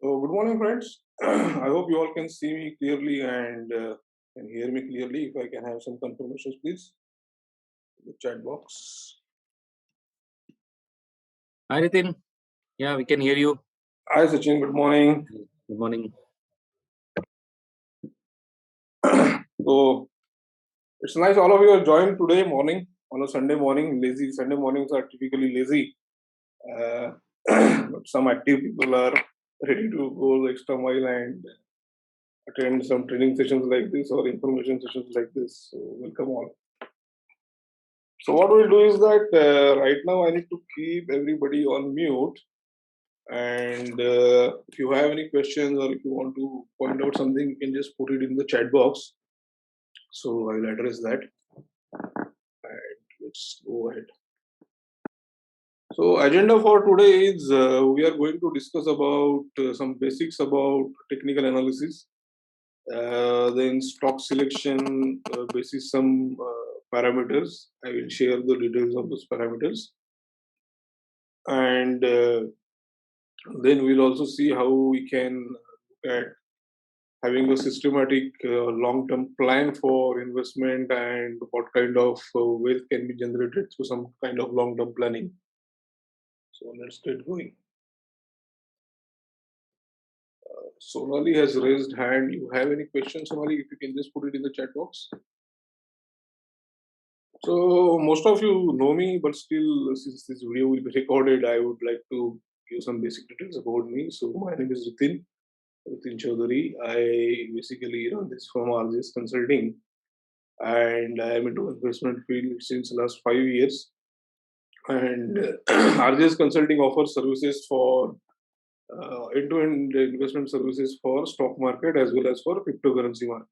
Good morning, friends. I hope you all can see me clearly and can hear me clearly. If I can have some confirmations, please, in the chat box. Hi, Nitin. Yeah, we can hear you. Hi, Sachin. Good morning. Good morning. So it's nice all of you are joined today morning on a Sunday morning. Lazy Sunday mornings are typically lazy, uh, but some active people are ready to go the extra mile and attend some training sessions like this or information sessions like this. So welcome all. So what we'll do is that right now I need to keep everybody on mute. And if you have any questions or if you want to point out something, you can just put it in the chat box. So I will address that. And let's go ahead. So agenda for today is we are going to discuss about some basics about technical analysis, then stock selection basis some parameters. I will share the details of those parameters, and then we'll also see how we can look at having a systematic long-term plan for investment and what kind of wealth can be generated through some kind of long-term planning. So let's get going. Sonali has raised hand. You have any questions, Sonali? If you can just put it in the chat box. So most of you know me, but still, since this video will be recorded, I would like to give some basic details about me. So my name is Ritin Chaudhary. I basically run this firm RGS Consulting, and I am into investment field since last 5 years. And RGS Consulting offers services for end-to-end investment services for stock market as well as for cryptocurrency market.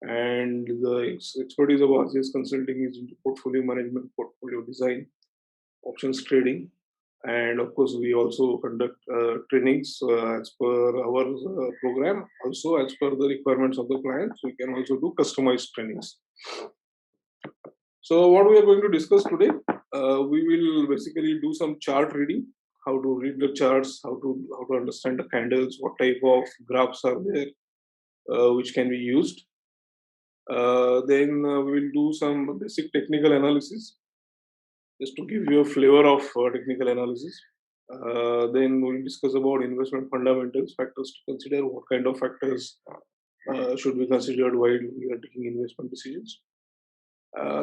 And the expertise of RGS Consulting is into portfolio management, portfolio design, options trading, and of course we also conduct trainings as per our program. Also, as per the requirements of the clients, we can also do customized trainings. So what we are going to discuss today, we will basically do some chart reading, how to read the charts, how to understand the candles, what type of graphs are there, which can be used. Then we will do some basic technical analysis, just to give you a flavor of technical analysis. Then we'll discuss about investment fundamentals, factors to consider, what kind of factors should be considered while we are taking investment decisions.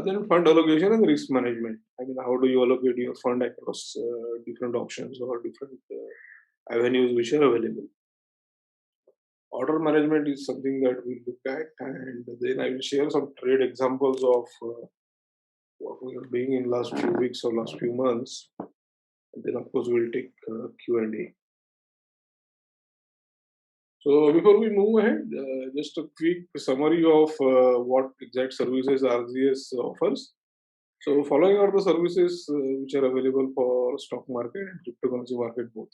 Then fund allocation and risk management. I mean, how do you allocate your fund across different options or different avenues which are available? Order management is something that we look at, and then I will share some trade examples of what we are doing in last few weeks or last few months. And then, of course, we'll take Q&A. So before we move ahead, just a quick summary of what exact services RGS offers. So following are the services which are available for stock market and cryptocurrency market both.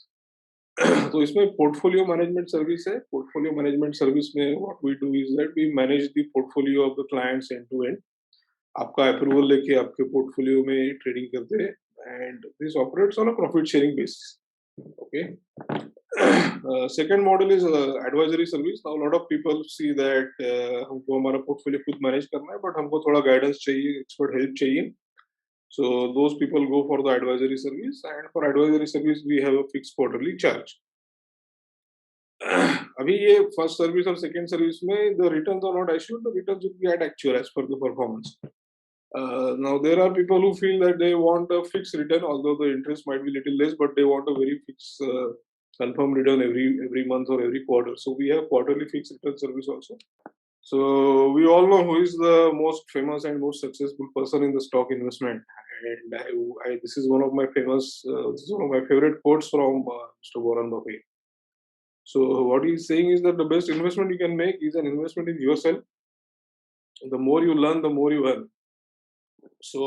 तो इसमें portfolio management service है. Portfolio management service में what we do is that we manage the portfolio of the clients end to end. आपका approval लेके आपके portfolio में trading करते हैं and this operates on a profit sharing basis. Okay. Second model is advisory service. Now lot of people see that हमको हमारा portfolio खुद manage करना है, बट हमको थोड़ा गाइडेंस चाहिए, एक्सपर्ट हेल्प चाहिए. So those people go for the advisory service, and for advisory service we have a fixed quarterly charge. अभी ये फर्स्ट सर्विस और सेकंड सर्विस में the returns are not assured. The returns will be at actual as per the performance. Now there are people who feel that they want a fixed return, although the interest might be little less, but they want a very fixed confirmed return every month or every quarter. So we have quarterly fixed return service also. So we all know who is the most famous and most successful person in the stock investment, and this is one of my this is one of my favorite quotes from Mr. Warren Buffett. So what he's saying is that the best investment you can make is an investment in yourself. The more you learn, the more you earn. So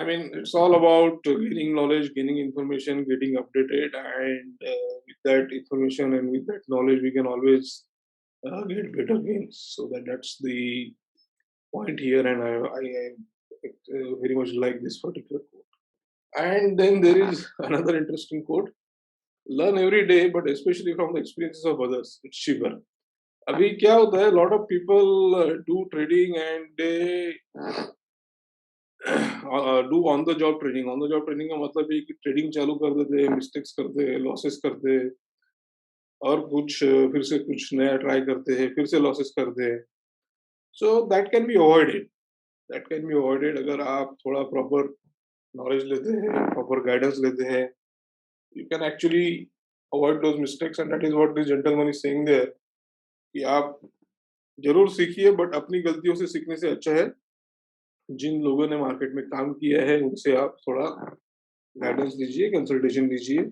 I mean, it's all about gaining knowledge, gaining information, getting updated, and with that information and with that knowledge, we can always get better gains. So that's the point here, and I very much like this particular quote. And then there is another interesting quote. learn every day, but especially from the experiences of others. It's cheaper. अभी क्या होता है, lot of people do trading and they do on the job training. On the job training का मतलब ये कि trading चालू कर देते हैं, मिस्टेक्स करते हैं, लॉसेस करते हैं और कुछ फिर से कुछ नया ट्राई करते हैं, फिर से लॉसेस करते हैं. So that can be avoided. That can be avoided अगर आप थोड़ा प्रॉपर नॉलेज लेते हैं, प्रॉपर गाइडेंस लेते हैं. You can actually avoid those mistakes and that is what this gentleman is saying there कि आप जरूर सीखिए, बट अपनी गलतियों से सीखने से अच्छा है जिन लोगों ने मार्केट में काम किया है उनसे आप थोड़ा गाइडेंस लीजिए, कंसल्टेशन लीजिए,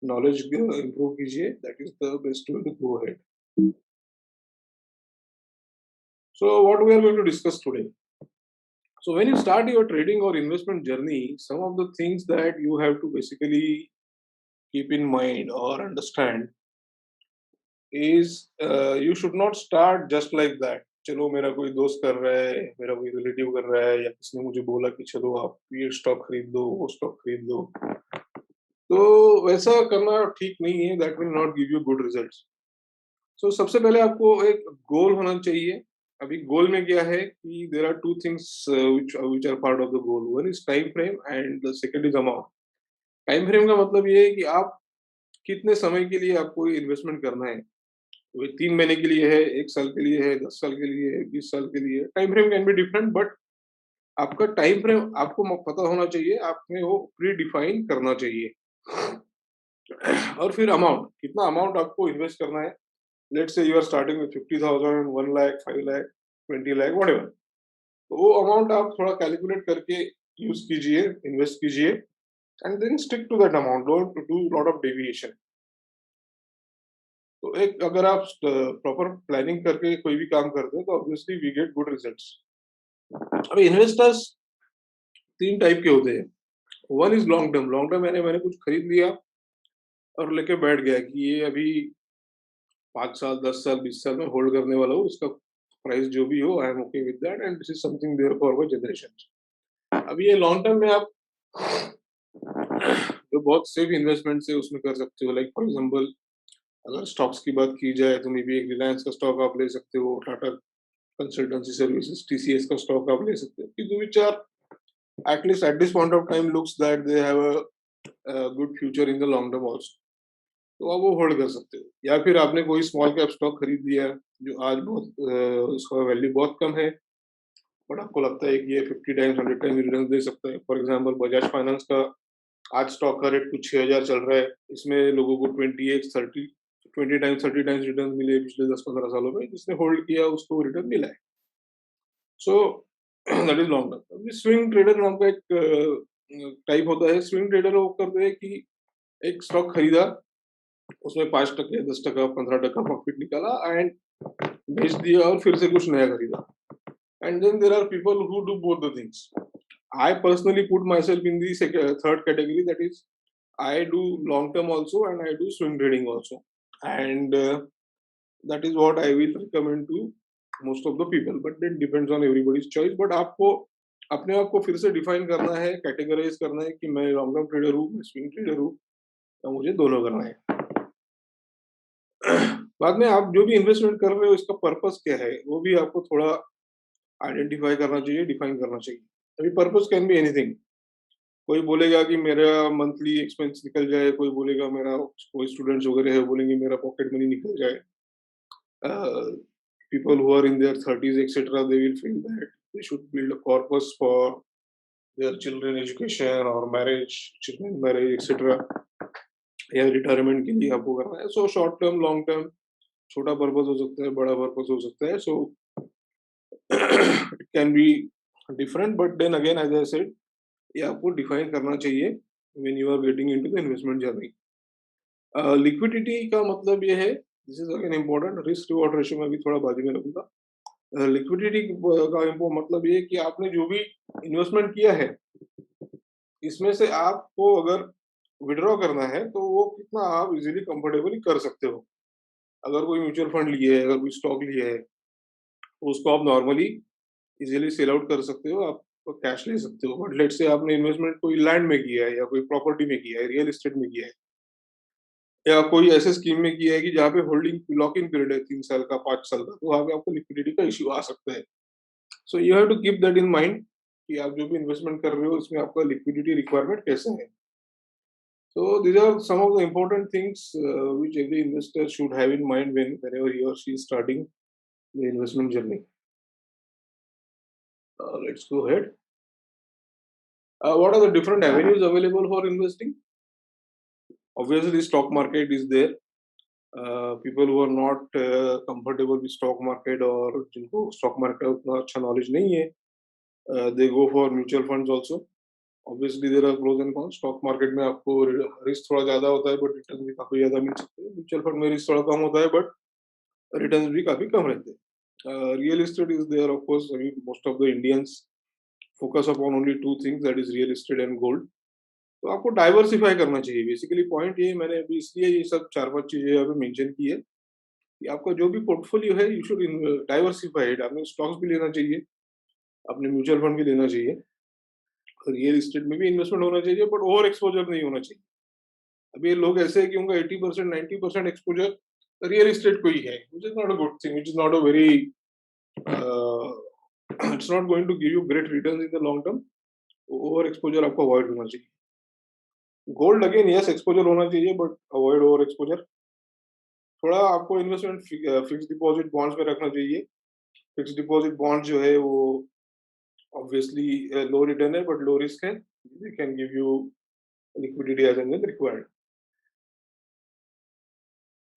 knowledge improve कीजिए. That is the best way to go ahead. So what we are going to discuss today. So when you start your trading or investment journey, some of the things that you have to basically keep in mind or understand is you should not start just like that. चलो मेरा कोई दोस्त कर रहा है, मेरा कोई relative कर रहा है, या किसी ने मुझे बोला कि चलो आप ये स्टॉक खरीद दो, वो स्टॉक खरीद दो. तो वैसा करना ठीक नहीं है. That will not give you good results. So सबसे पहले आपको एक गोल होना चाहिए. अभी गोल में क्या है कि there are two things which are part of the goal. One is time frame and the second is amount. Time frame का मतलब ये है कि आप कितने समय के लिए आपको इन्वेस्टमेंट करना है. वो 3 महीने के लिए है, 1 साल के लिए है, 10 साल के लिए है, 20 साल के लिए. Time frame can be different, but आपका टाइम फ्रेम आपको पता होना चाहिए. आपने वो प्री डिफाइन करना चाहिए. और फिर अमाउंट, कितना अमाउंट आपको इन्वेस्ट करना है. Let's say you are starting with 50,000, 1 lakh, 5 lakh, 20 lakh, whatever. तो वो अमाउंट आप थोड़ा कैलकुलेट करके यूज कीजिए, इन्वेस्ट कीजिए and then stick to that amount. Don't do lot of deviation. तो एक अगर आप प्रॉपर प्लानिंग करके कोई भी काम करते हैं तो obviously we get good results. अब इन्वेस्टर्स 3 टाइप के होते हैं. One is long term. Long term मैंने कुछ खरीद लिया और लेके बैठ गया कि ये अभी 5 साल, 10 साल, 20 साल में होल्ड करने वाला हूँ. उसका प्राइस जो भी हो, I am okay with that and this is something there for my generation. अब ये लॉन्ग टर्म में आप जो बहुत सेफ इन्वेस्टमेंट है उसमें कर सकते हो. लाइक फॉर एग्जांपल अगर स्टॉक्स की बात की जाए तो मे बी एक रिलायंस का स्टॉक आप ले सकते हो, टाटा कंसल्टेंसी सर्विसेज टीसीएस का स्टॉक आप ले सकते हो, which are at least at this point of time looks that they have a good future in the long term also. तो आप वो होल्ड कर सकते हो. या फिर आपने कोई स्मॉल कैप स्टॉक खरीद लिया जो आज बहुत उसका वैल्यू बहुत कम है, बट आपको लगता है कि ये 50 टाइम्स 100 टाइम्स रिटर्न दे सकता है. फॉर एग्जांपल बजाज फाइनेंस का आज स्टॉक का रेट कुछ 6,000 चल रहा है. इसमें लोगों को 20 टाइम्स 30 टाइम्स रिटर्न मिले पिछले 10-15 सालों में. जिसने होल्ड किया उसको रिटर्न मिला है. So that is long term. Swing trader नाम का एक टाइप होता है. स्विंग ट्रेडर वो करते हैं कि एक स्टॉक खरीदा, उसमें 5%, 10%, 15% प्रॉफिट निकाला एंड बेच दिया और फिर से कुछ नया खरीदा. And then there are people who do both the things. I personally put myself in the third category. That is I do long term also and I do swing trading also. And that is what I will recommend to most of the people, but it depends on everybody's choice. But आपको अपने आप को फिर से define करना है, categorise करना है कि मैं लॉन्ग टर्म ट्रेडर हूँ, मैं स्विंग ट्रेडर हूँ, तो मुझे दोनों करना है. बाद में आप जो भी इन्वेस्टमेंट कर रहे हो इसका पर्पस क्या है वो भी आपको थोड़ा आइडेंटिफाई करना चाहिए, डिफाइन करना चाहिए. अभी पर्पस कैन बी एनीथिंग. कोई बोलेगा कि मेरा मंथली एक्सपेंस निकल जाए, कोई बोलेगा मेरा, कोई स्टूडेंट्स वगैरह है बोलेंगे मेरा पॉकेट मनी निकल जाए. People who are in their 30s etcetera they will feel that they should build a corpus for their children education और मैरिज, चिल्ड्रन मैरिज एक्सेट्रा, या रिटायरमेंट के लिए आपको करना है. So short term, long term, छोटा पर्पस हो सकता है, बड़ा पर्पस हो सकता है. So it can be different, but then again as I said ये आपको डिफाइन करना चाहिए when you are getting into the investment journey. Liquidity का मतलब ये है, this is again important. Risk reward ratio में भी थोड़ा बाद में रखूंगा. लिक्विडिटी का मतलब ये है कि आपने जो भी इन्वेस्टमेंट किया है इसमें से आपको अगर विड्रॉ करना है तो वो कितना आप इजीली कंफर्टेबली कर सकते हो. अगर कोई म्यूचुअल फंड लिए है, अगर कोई स्टॉक लिए है, तो उसको आप नॉर्मली इजीली सेल आउट कर सकते हो, आप कैश ले सकते हो. बट लेट्स से आपने इन्वेस्टमेंट कोई लैंड में किया है या कोई प्रॉपर्टी में किया है, रियल एस्टेट में किया है, या कोई ऐसे स्कीम में किया है कि जहाँ पे होल्डिंग लॉक इन पीरियड है 3 साल का 5 साल का, तो वहाँ पे आपको लिक्विडिटी का इश्यू आ सकता है। So you have to keep that in mind कि आप जो भी इन्वेस्टमेंट कर रहे हो इसमें आपका लिक्विडिटी रिक्वायरमेंट कैसे है। So these are some of the important things which every investor should have in mind whenever he or she is starting the investment journey. Let's go ahead. What are the different avenues available for investing? Obviously, stock market is there. People who are not comfortable with stock market or जिनको stock market का उतना अच्छा knowledge नहीं है, they go for mutual funds also. Obviously, there are pros and cons. Stock market में आपको risk थोड़ा ज़्यादा होता है, but return भी काफी ज़्यादा मिल सकते हैं. Mutual fund में risk थोड़ा कम होता है, but returns भी काफी कम रहते हैं. Real estate is there, of course. I mean, most of the Indians focus upon only two things, that is real estate and gold. तो आपको डाइवर्सिफाई करना चाहिए. बेसिकली पॉइंट ये मैंने अभी इसलिए ये सब 4-5 चीजें यहाँ पे मेंशन की है कि आपका जो भी पोर्टफोलियो है, यू शुड डाइवर्सिफाई इट. आपने स्टॉक्स भी लेना चाहिए, आपने म्यूचुअल फंड भी लेना चाहिए, रियल एस्टेट में भी इन्वेस्टमेंट होना चाहिए, बट ओवर एक्सपोजर नहीं होना चाहिए. अभी ये लोग ऐसे है कि उनका 80% 90% एक्सपोजर रियल एस्टेट को ही है, which is not a good thing, which is not a very it's not going to give you great returns in the long term. Over exposure आपको अवॉइड होना चाहिए. गोल्ड अगेन यस एक्सपोजर होना चाहिए, but avoid over exposure. थोड़ा आपको investment fix deposit bonds में रखना चाहिए. फिक्स डिपॉजिट बॉन्ड जो है वो ऑब्वियसली लो रिटर्न है बट लो रिस्क है. They can give you liquidity as and when required.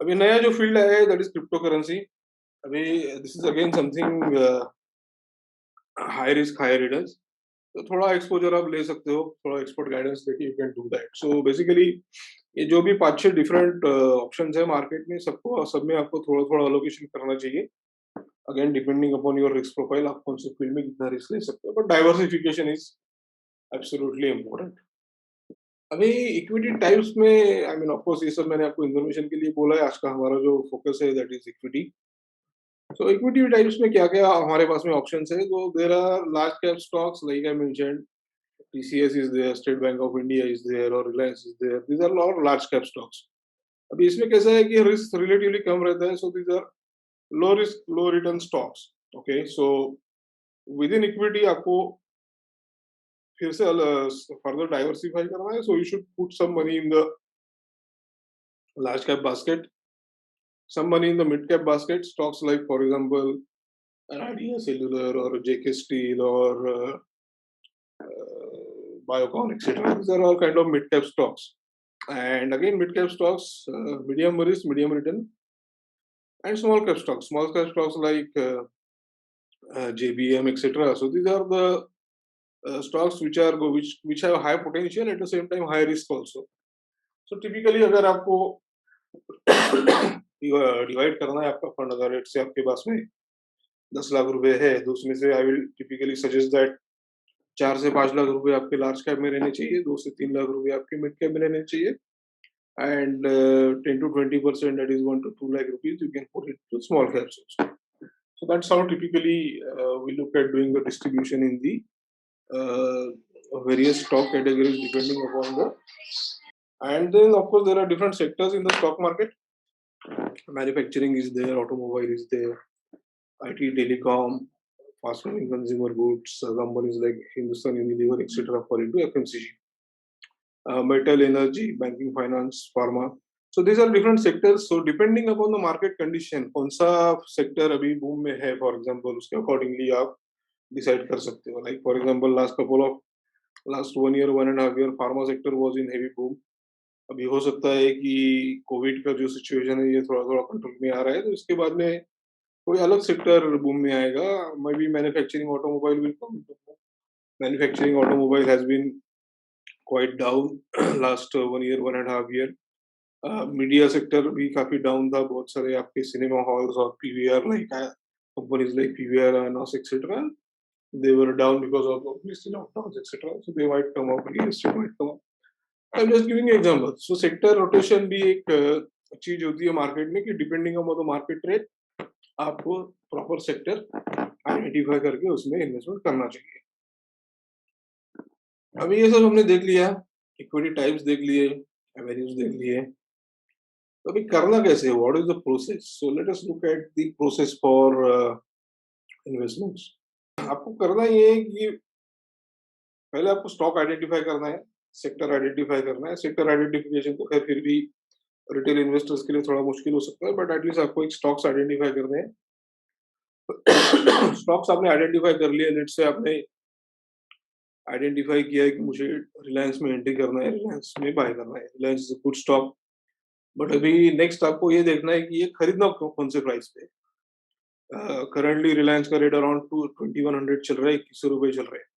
अभी नया जो फील्ड है दैट इज क्रिप्टो करेंसी. अभी this is again something high risk high returns. तो थोड़ा एक्सपोजर आप ले सकते हो, थोड़ा एक्सपर्ट गाइडेंस लेके you can do that. So basically ये जो भी 5-6 डिफरेंट ऑप्शंस है मार्केट में, सबको सब में आपको थोड़ा थोड़ा अलोकेशन करना चाहिए. Again depending upon your risk profile, आप कौन से फील्ड में कितना रिस्क ले सकते हो, but diversification is absolutely important. अभी इक्विटी टाइप्स में आई मीन ऑफ कोर्स ये सब मैंने आपको इन्फॉर्मेशन के लिए बोला है. आज का हमारा जो फोकस है that is equity. So equity types में क्या क्या हमारे पास में ऑप्शंस है. तो there are large cap stocks like I mentioned. TCS is there, State Bank of India is there, or Reliance is there. These are all large cap stocks. अभी इसमें कैसा है कि रिस्क रिलेटिवली कम रहता है. So these are low risk low return stocks. Okay, so within equity आपको फिर से फर्दर डाइवर्सिफाई करना है. So you should put some money in the large cap basket, some money in the mid cap basket. Stocks like, for example, an Idea Cellular or JK Steel or Biocon, etc. These are all kind of mid cap stocks. And again, mid cap stocks, medium risk, medium return, and small cap stocks. Small cap stocks like JBM, etc. So these are the stocks which are which have high potential at the same time high risk also. So typically, अगर आपको divide करना है आपका fund, अगर rate से आपके पास में 10 लाख रुपए है, तो उसमें से I will typically suggest that 4 से 5 लाख रुपए आपके लार्ज कैप में रहने चाहिए, 2 से 3 लाख रुपए आपके मिड कैप में रहने चाहिए, and 10 to 20%, that is 1 to 2 lakh rupees, you can put it to small caps also. So that's how typically we look at doing the distribution in the various stock categories depending upon the. And then of course there are different sectors in the stock market. Manufacturing is there, automobile is there, IT, telecom, fast moving consumer goods, companies like Hindustan Unilever, etc. fall into FMCG. Metal, energy, banking, finance, pharma. So these are different sectors. So depending upon the market condition, कौन सा sector अभी boom में है, for example, उसके accordingly आप decide कर सकते हो. Like for example, last 1 year, 1.5 year, pharma sector was in heavy boom. अभी हो सकता है कि कोविड का जो सिचुएशन है ये थोड़ा थोड़ा कंट्रोल में आ रहा है, तो इसके बाद में कोई अलग सेक्टर बूम में आएगा. May be manufacturing automobile will come. Manufacturing automobile has been quite down last 1 year 1.5 year. Media sector भी काफी डाउन था. बहुत सारे आपके सिनेमा हॉल्स और PVR like companies like PVR Inox etcetera, they were down because of obviously lockdowns etc. So they might come up, real estate might come up. I'm just giving you example. So sector rotation भी एक चीज होती है market में कि depending on the market rate आपको proper sector identify करके उसमें इन्वेस्टमेंट करना चाहिए. अभी ये सब हमने देख लिया, इक्विटी टाइप्स देख लिए, एवेन्यूज देख लिए. तो अभी करना कैसे है? What is the process? So let us look at the process for investments. आपको करना ये है कि पहले आपको स्टॉक आइडेंटिफाई करना है, सेक्टर आइडेंटिफाई करना है। सेक्टर आइडेंटिफिकेशन तो खैर फिर भी रिटेल इन्वेस्टर्स के लिए थोड़ा मुश्किल हो सकता है, बट एटलीस्ट आपको एक स्टॉक्स आइडेंटिफाई करने हैं। स्टॉक्स आपने आइडेंटिफाई कर लिया, लेट्स से आपने आइडेंटिफाई किया है कि मुझे रिलायंस में एंट्री करना है, रिलायंस में बाय करना है, Reliance is a good stock. But अभी नेक्स्ट आपको ये देखना है कि ये खरीदना कौन से प्राइस पे। करंटली रिलायंस का रेट अराउंड 2100 चल रहा है, 2100 रुपए चल रहे हैं।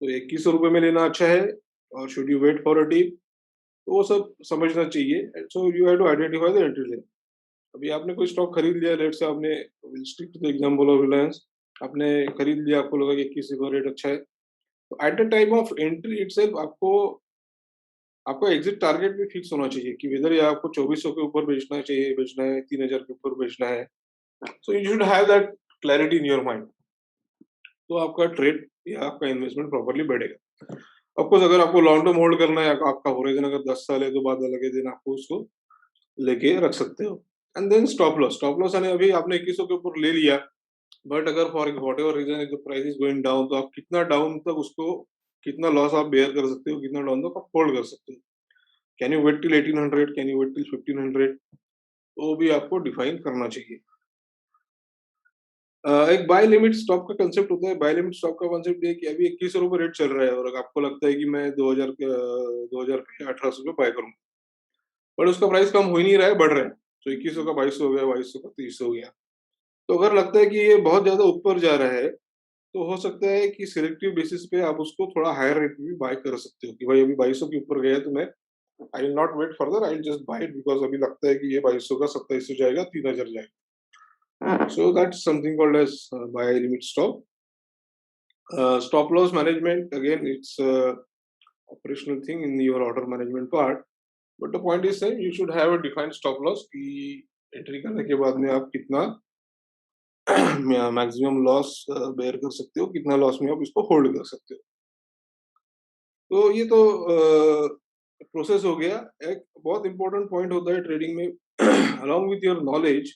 तो 2100 रुपए में लेना अच्छा है, और should you wait for a dip, तो वो सब समझना चाहिए। So you have to identify the entry level. अभी आपने कोई स्टॉक खरीद लिया, लेट्स से आपने, stick to the example of Reliance, आपने खरीद लिया, आपको लगा कि 21 का रेट अच्छा है, तो at the time of entry itself आपको आपका एग्जिट टारगेट भी फिक्स होना चाहिए कि वेदर ये आपको 2400 के ऊपर बेचना चाहिए, बेचना है 3000 के ऊपर बेचना है। So you should have that clarity in your mind, तो आपका ट्रेड या आपका इन्वेस्टमेंट प्रॉपर्ली बढ़ेगा। ऑफकोर्स अगर आपको लॉन्ग टर्म होल्ड करना है, आपका होराइजन अगर 10 साल है, तो बाद लगे दिन आपको उसको लेके रख सकते हो। एंड देन स्टॉप लॉस यानी अभी आपने 2100 के ऊपर ले लिया, बट अगर for whatever reason if the price is going down, तो आप कितना डाउन तक उसको, कितना लॉस आप बेयर कर सकते हो, कितना डाउन तक आप होल्ड कर सकते हो। Can you wait till 1800, can you wait till 1500, तो भी आपको डिफाइन करना चाहिए। एक बाय लिमिट स्टॉप का कंसेप्ट होता है। बाय लिमिट स्टॉप का कंसेप्ट ये है कि अभी 2100 रुपए रेट चल रहा है, और अगर आपको लगता है कि मैं 2000 के 2000 पे 1800 बाय करूंगा, बट उसका प्राइस कम हो ही नहीं रहा है, बढ़ रहा है। तो 2100 का 2200 हो गया, 2200 का 2300 हो गया। तो अगर लगता है कि ये बहुत ज्यादा ऊपर जा रहा है, तो हो सकता है कि सिलेक्टिव बेसिस पे आप उसको थोड़ा हायर रेट में भी बाय कर सकते हो, कि भाई अभी 2200 के ऊपर गया है, तो मैं I will not wait further, I will just buy it, because अभी लगता है कि ये 2200 का 2700 जाएगा, 3000 जाएगा। So that's something called as buy limit stop. Stop loss management, again, it's a operational thing in your order management part, but the point is that you should have a defined stop loss कि entry करने के बाद में आप कितना maximum loss bear कर सकते हो, कितना लॉस में आप इसको होल्ड कर सकते हो। तो ये तो प्रोसेस हो गया। एक बहुत इंपॉर्टेंट पॉइंट होता है ट्रेडिंग में, along with your knowledge,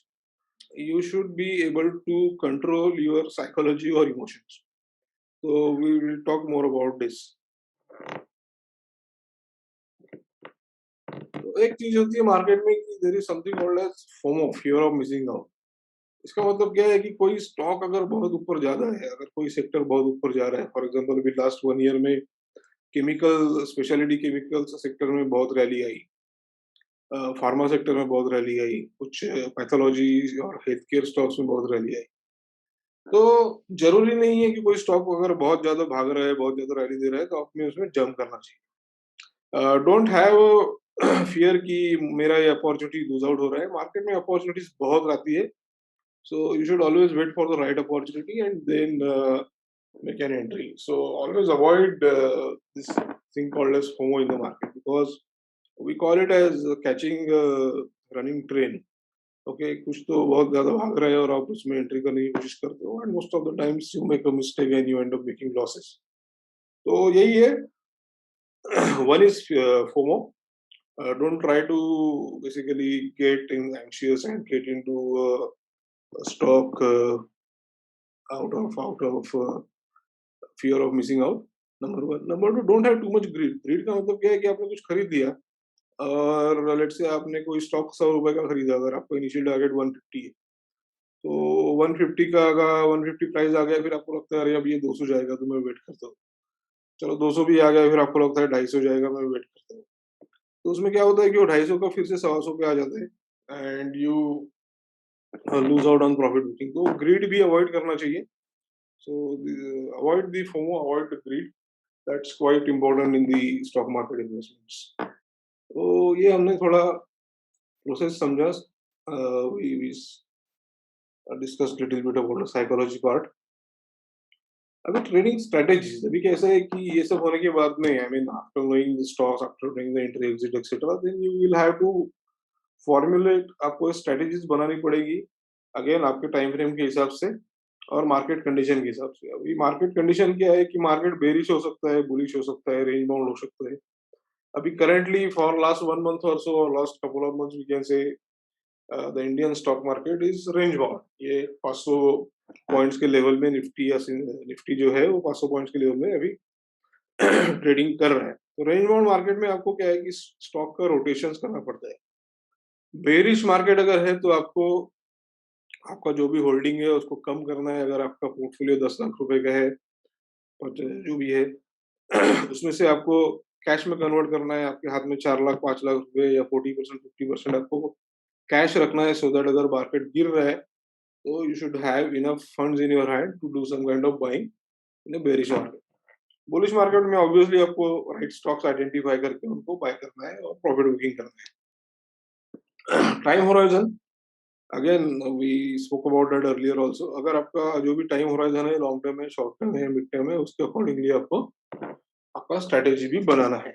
you should be able to control your psychology or emotions. So we will talk more about this. तो एक चीज होती है मार्केट में कि there is something called as FOMO, fear of missing out. इसका मतलब क्या है कि कोई स्टॉक अगर बहुत ऊपर ज्यादा है, अगर कोई सेक्टर बहुत ऊपर जा रहा है, फॉर एग्जांपल अभी लास्ट 1 ईयर में केमिकल, स्पेशलिटी केमिकल्स सेक्टर में बहुत रैली आई, फार्मा सेक्टर में बहुत रैली आई, कुछ पैथोलॉजी और हेल्थ केयर स्टॉक्स में बहुत रैली आई। तो जरूरी नहीं है कि कोई स्टॉक अगर बहुत ज्यादा भाग रहा है, बहुत ज्यादा रैली दे रहा है, तो आपने उसमें जंप करना चाहिए। डोंट हैव फियर कि मेरा ये अपॉर्चुनिटी लूज आउट हो रहा है। मार्केट में अपॉर्चुनिटीज बहुत आती है, so you should always wait for the right opportunity and then make an entry. So always avoid this thing called as FOMO in the market, because we call it as catching a running train. Okay, कुछ तो बहुत ज्यादा भाग रहा है और आप उसमें एंट्री करने की कोशिश करते हो, and most of the times you make a mistake and you end up making losses. तो यही है। One is FOMO. Don't try to basically get anxious and get into a stock out of fear of missing out. Number one. Number two, don't have too much greed. Greed का मतलब क्या है कि आपने कुछ खरीद लिया, और लेट्स से आपने कोई स्टॉक 100 रुपए का खरीदा, अगर आपका इनिशियल टारगेट 150 है, तो 150 का अगर 150 प्राइस आ गया, फिर आपको लगता है अरे अब ये 200 जाएगा, तो मैं वेट करता हूँ। चलो 200 भी आ गया, फिर आपको लगता है 250 जाएगा, मैं वेट करता हूँ। तो उसमें क्या होता है कि वो 250 का फिर से 125 पे आ जाता है, and you lose out on profit booking. तो ग्रीड भी अवॉइड करना चाहिए। So avoid the FOMO, avoid the greed, that's quite important in the stock market investments. तो ये हमने थोड़ा प्रोसेस समझा। We discuss little bit about the psychology part. अभी ट्रेडिंग स्ट्रेटेजीज, अभी कैसा है कि ये सब होने के बाद में, I mean after knowing the stocks, after knowing the entry exit etcetera, then you will have to formulate, आपको स्ट्रेटेजीज बनानी पड़ेगी, अगेन आपके टाइम फ्रेम के हिसाब से और मार्केट कंडीशन के हिसाब से। अभी मार्केट कंडीशन क्या है कि मार्केट बेरिश हो सकता है, बुलिश हो सकता है, रेंज बाउंड हो सकता है। अभी currently for last 1 month or so or last couple of months we can say the Indian stock market is range bound. ये 500 पॉइंट्स के लेवल में निफ्टी जो है वो 500 पॉइंट्स के लेवल में अभी ट्रेडिंग कर रहा है। तो रेंज बाउंड मार्केट में आपको क्या है कि स्टॉक का रोटेशंस करना पड़ता है। बेरिश मार्केट अगर है तो आपको आपका जो भी होल्डिंग है उसको कम करना है। अगर आपका पोर्टफोलियो 10 लाख रुपए का है और जो भी है उसमें से आपको कैश में कन्वर्ट करना है। आपके हाथ में 4 लाख 5 लाख रुपए या 40% 50% आपको कैश रखना है, सो दैट अगर मार्केट गिर रहा है तो you should have enough funds in your hand to do some kind of buying in a bearish market. Bullish market में ऑब्वियसली आपको राइट स्टॉक्स आइडेंटिफाई करके उनको बाय करना है और प्रॉफिट बुकिंग करना है। Time horizon, again we spoke about that earlier also. अगर आपका जो भी टाइम होराइजन है, लॉन्ग टर्म है, शॉर्ट टर्म है, मिड टर्म है, उसके अकॉर्डिंगली आपको आपका स्ट्रेटेजी भी बनाना है।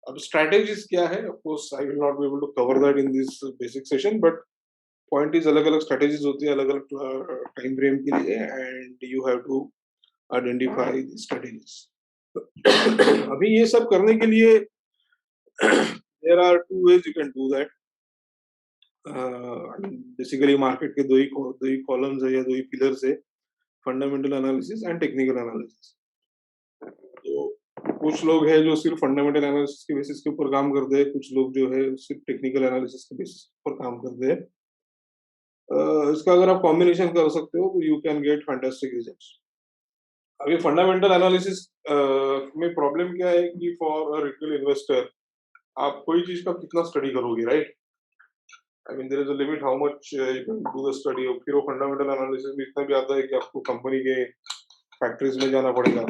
अब स्ट्रेटेजीज क्या है, of course I will not be able to cover that in this basic session, but point is अलग अलग स्ट्रेटेजीज होती है अलग अलग टाइम फ्रेम के लिए, and you have to identify the strategies. अभी ये सब करने के लिए there are two ways you can do that. Basically market के दो ही कॉलम्स है या दो ही पिलर्स है, fundamental analysis and technical analysis. तो कुछ लोग हैं जो सिर्फ फंडामेंटल एनालिसिस के बेसिस के ऊपर काम करते हैं, कुछ लोग जो है सिर्फ टेक्निकल एनालिसिस के बेसिस पर काम करते हैं। इसका अगर आप कॉम्बिनेशन कर सकते हो तो you can get fantastic results. अभी फंडामेंटल एनालिसिस में प्रॉब्लम क्या है कि फॉर अ रिटेल इन्वेस्टर आप कोई चीज का कितना स्टडी करोगे, right? I mean there is a limit how much you can do the study. और फिर वो फंडामेंटल एनालिसिस में इतना भी आता है कि आपको कंपनी के फैक्ट्रीज में जाना पड़ेगा,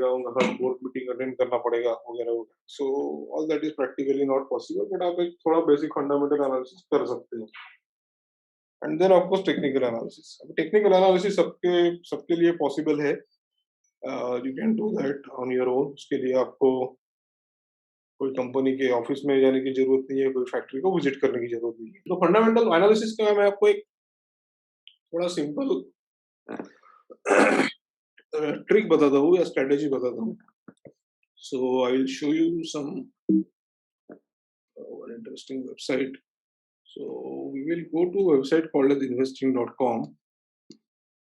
उनका साथ बोर्ड मीटिंग अटेंड करना पड़ेगा वगैरह वगैरह। So all that is practically not possible, but आप एक थोड़ा बेसिक फंडामेंटल एनालिसिस कर सकते हो। And then of course technical analysis. अब टेक्निकल एनालिसिस सबके सबके लिए पॉसिबल है, you can do that on your own. उसके लिए आपको कोई कंपनी के ऑफिस में जाने की जरूरत नहीं है, कोई फैक्ट्री को विजिट करने की जरूरत नहीं है। तो फंडामेंटल एनालिसिस का मैं आपको एक थोड़ा सिंपल ट्रिक बताता हूँ या स्ट्रेटेजी बताता हूँ। So I will show you some one interesting website. So we will go to a website called as investing.com.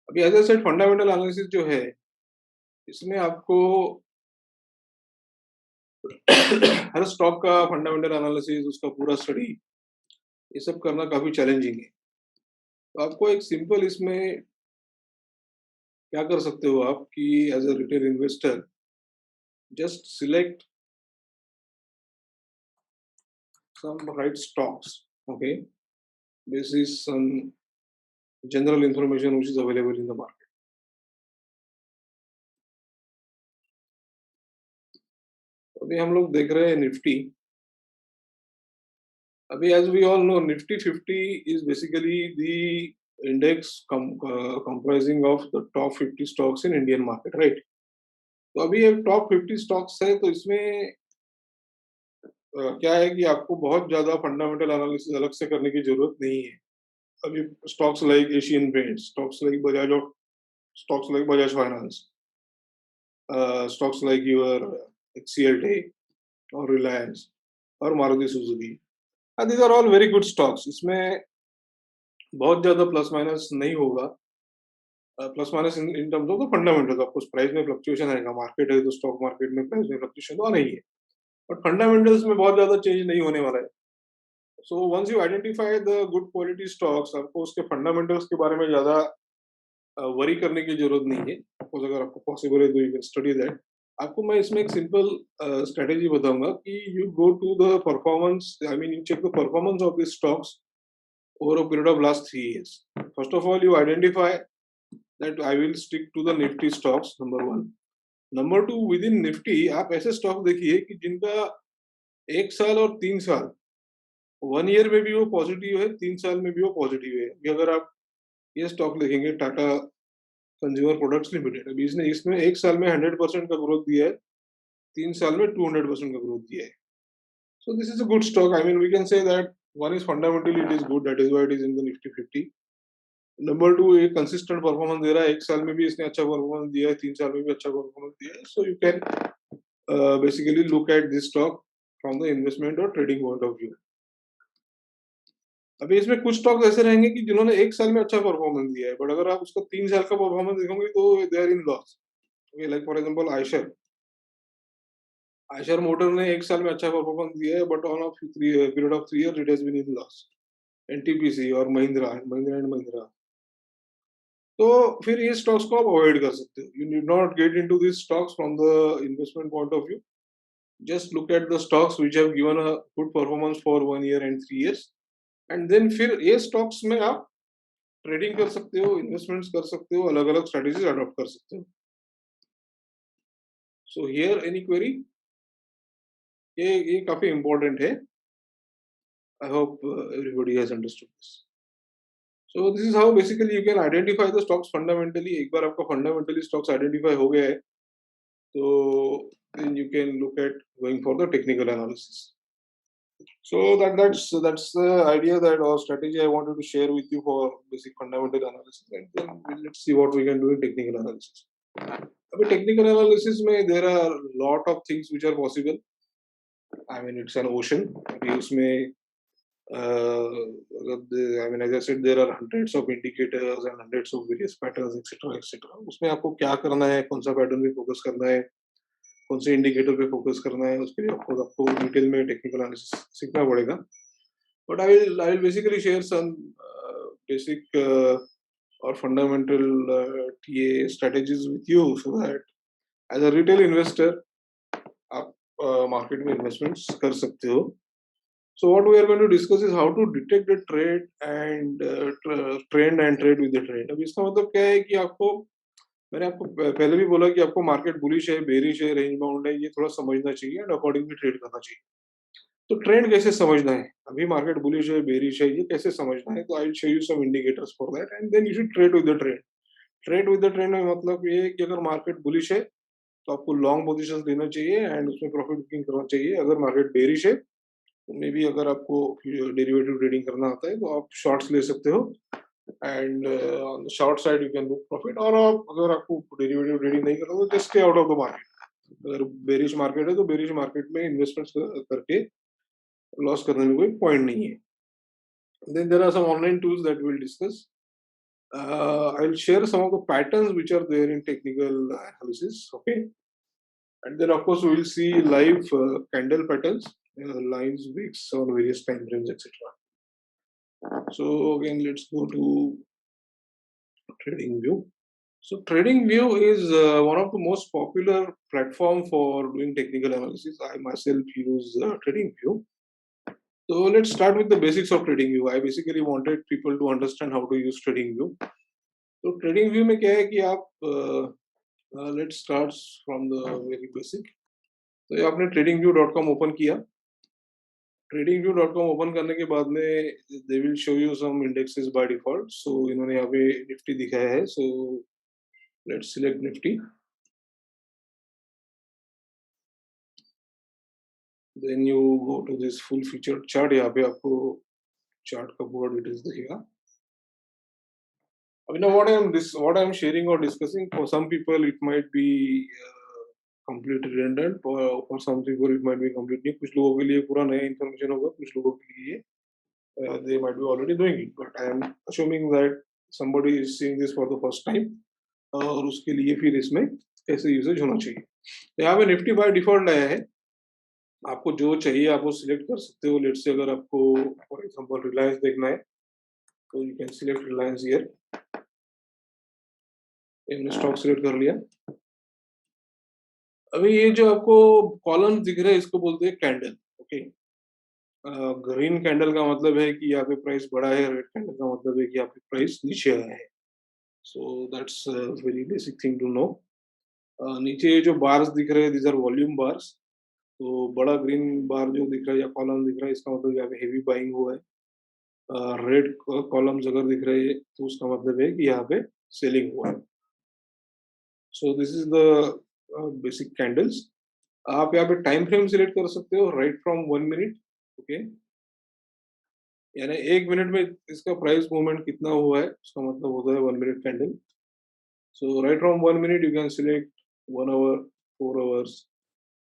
अभी as I said fundamental analysis जो है इसमें आपको हर स्टॉक का फंडामेंटल एनालिसिस, उसका पूरा स्टडी, ये सब करना काफी चैलेंजिंग है। तो आपको एक सिंपल इसमें क्या कर सकते हो आप कि as a retail investor just select some right stocks, okay? This is some general information which is available in the market. अभी हम लोग देख रहे हैं निफ्टी। अभी as we all know, Nifty 50 is basically the index comprising of the top 50 stocks in Indian market, right? तो अभी ये top 50 stocks है, तो इसमें क्या है कि आपको बहुत ज्यादा फंडामेंटल एनालिसिस अलग से करने की जरूरत नहीं है। अभी stocks like Asian paints, stocks like Bajaj finance, stocks like your HCL or Reliance or Maruti Suzuki, and these are all very good stocks. इसमें बहुत ज्यादा प्लस माइनस नहीं होगा, plus minus in terms of the fundamentals. आपको price में fluctuation आएगा, market है तो स्टॉक मार्केट में प्राइस में फ्लक्चुएशन तो नहीं है, बट फंडामेंटल्स में बहुत ज्यादा चेंज नहीं होने वाला है। So once you identify the good quality stocks, आपको उसके फंडामेंटल्स के बारे में ज्यादा वरी करने की जरूरत नहीं है। सपोज अगर आपको पॉसिबल है तो यू कैन स्टडी दैट। आपको मैं इसमें एक सिंपल स्ट्रेटेजी बताऊंगा कि you go to the performance, I mean you check the performance of the stocks over a period of last 3 years. First of all, you identify that I will stick to the Nifty stocks, number one. Number two, within Nifty आप ऐसे stock देखिए कि जिनका 1 साल और 3 साल, 1 year में भी वो पॉजिटिव है, 3 साल में भी वो पॉजिटिव है। अगर आप ये स्टॉक देखेंगे, टाटा कंज्यूमर प्रोडक्ट्स लिमिटेड, अभी इसने इसमें 1 साल में 100% का ग्रोथ दिया है, 3 साल में 200% का ग्रोथ दिया है। So this is a good stock. I mean, we can say that one is fundamentally it is good. That is why it is in the Nifty 50. Number two, एक कंसिस्टेंट परफॉर्मेंस दे रहा है, 1 साल में भी इसने अच्छा परफॉर्मेंस दिया है, 3 साल में भी अच्छा परफॉर्मेंस दिया है। So you can basically look at this stock from the investment or trading point of view. अभी इसमें कुछ स्टॉक्स ऐसे रहेंगे कि जिन्होंने 1 साल में अच्छा परफॉर्मेंस दिया है, बट अगर आप उसका 3 साल का परफॉर्मेंस देखोगे तो they are in loss. Okay, like for example Eicher. Eicher motor ने 1 साल में अच्छा परफॉर्मेंस दिया है, but on a period of 3 years it has been in loss. NTPC और महिंद्रा, महिंद्रा एंड महिंद्रा। तो फिर ये स्टॉक्स को आप अवॉइड कर सकते हो। You need not get into this stocks from the investment point of view. Just look at the stocks which have given a good performance for 1 year and 3 years, and then फिर ये stocks में आप trading कर सकते हो, investments कर सकते हो, अलग-अलग स्ट्रेटजीज अडॉप्ट कर सकते हो। So here any query? ये काफी इंपॉर्टेंट है। I hope everybody has understood this. So this is how basically you can identify the stocks fundamentally. एक बार आपका फंडामेंटली स्टॉक्स आइडेंटिफाई हो गया है, तो then you can look at going for the technical analysis. So that's the idea that or strategy I wanted to share with you for basic fundamental analysis, and then let's see what we can do in technical analysis. अभी technical analysis में there are lot of things which are possible. I mean it's an ocean. अभी उसमें I mean as I said there are hundreds of indicators and hundreds of various patterns etc etc. उसमें आपको क्या करना है, कौन सा पैटर्न पे फोकस करना है, कौन से इंडिकेटर पे फोकस करना है, उसके लिए आपको आपको डिटेल में टेक्निकल एनालिसिस सीखना पड़ेगा। But I will basically share some basic और fundamental TA strategies with you so that as a retail investor आप मार्केट में इन्वेस्टमेंट्स कर सकते हो। So what we are going to discuss is how to detect the trade and trend and trade with the trend. अब इसका मतलब क्या है कि आपको, मैंने आपको पहले भी बोला कि आपको मार्केट बुलिश है, बेरिश है, रेंज बाउंड है, ये थोड़ा समझना चाहिए एंड अकॉर्डिंगली ट्रेड करना चाहिए। तो ट्रेंड कैसे समझना है? अभी मार्केट बुलिश है, बेरिश है, ये कैसे समझना है? तो I will show you some indicators for that and then you should trade with the trend. Trade with the trend में मतलब ये है कि अगर मार्केट बुलिश है तो आपको लॉन्ग पोजीशंस लेना चाहिए एंड उसमें प्रॉफिट बुकिंग करना चाहिए। अगर मार्केट बेरिश है तो मे बी अगर आपको डेरिवेटिव ट्रेडिंग करना आता है तो आप शॉर्ट्स ले सकते हो and on the short side you can book profit. और आप अगर आपको डेरिवेटिव ट्रेडिंग नहीं करना तो just stay out of the market. अगर बेरिश मार्केट है तो बेरिश मार्केट में इन्वेस्टमेंट्स करके लॉस करने में कोई पॉइंट नहीं है। Then there are some online tools that we will discuss. I will share some of the patterns which are there in technical analysis, okay? And then of course we will see live candle patterns, lines, wicks on various time frames, etc. So again, let's go to TradingView. So TradingView is one of the most popular platform for doing technical analysis. I myself use TradingView. So let's start with the basics of TradingView. I basically wanted people to understand how to use TradingView. So TradingView में क्या है कि आप let's start from the very basic. तो ये आपने tradingview.com open किया। tradingview.com open करने के बाद में they will show you some indexes by default. So इन्होंने यहाँ पे निफ्टी दिखाया है। So let's select Nifty. Then you go to this full featured chart. यहाँ पे आपको चार्ट का पूरा डिटेल्स दिखेगा। I mean, what I am sharing or discussing, for some people it might be completely redundant, for some people it might be completely, कुछ लोगों के लिए पूरा नया information होगा, कुछ लोगों के लिए they might be already doing it, but I am assuming that somebody is seeing this for the first time और उसके लिए फिर इसमें कैसे यूजेज होना चाहिए। तो यहाँ पे निफ्टी बाय डिफॉल्ट आया है। आपको जो चाहिए आप वो सिलेक्ट कर सकते हो। लेट्स से अगर आपको फॉर एग्जांपल रिलायंस देखना है तो you can select Reliance here. हमने स्टॉक सिलेक्ट कर लिया। अभी ये जो आपको कॉलम दिख रहे हैं इसको बोलते हैं कैंडल, ओके? ग्रीन कैंडल का मतलब है कि यहाँ पे प्राइस बढ़ा है, रेड कैंडल का मतलब है कि यहाँ पे प्राइस नीचे आया है। So that's very basic thing to know. नीचे ये जो बार्स दिख रहे हैं दीज आर वॉल्यूम बार्स। तो बड़ा ग्रीन बार जो दिख रहा है या कॉलम दिख रहा है इसका मतलब यहाँ पे हेवी बाइंग हुआ है। रेड कॉलम्स अगर दिख रहे हैं तो उसका मतलब है कि यहाँ पे सेलिंग हुआ है। सो this is the basic candles. आप यहाँ पे टाइम फ्रेम सिलेक्ट कर सकते हो राइट फ्रॉम 1 मिनट, ओके? यानी 1 मिनट में इसका प्राइस मूवमेंट कितना हुआ है उसका मतलब होता है 1 minute candle. So right from 1 minute you can select 1 hour, 4 hours,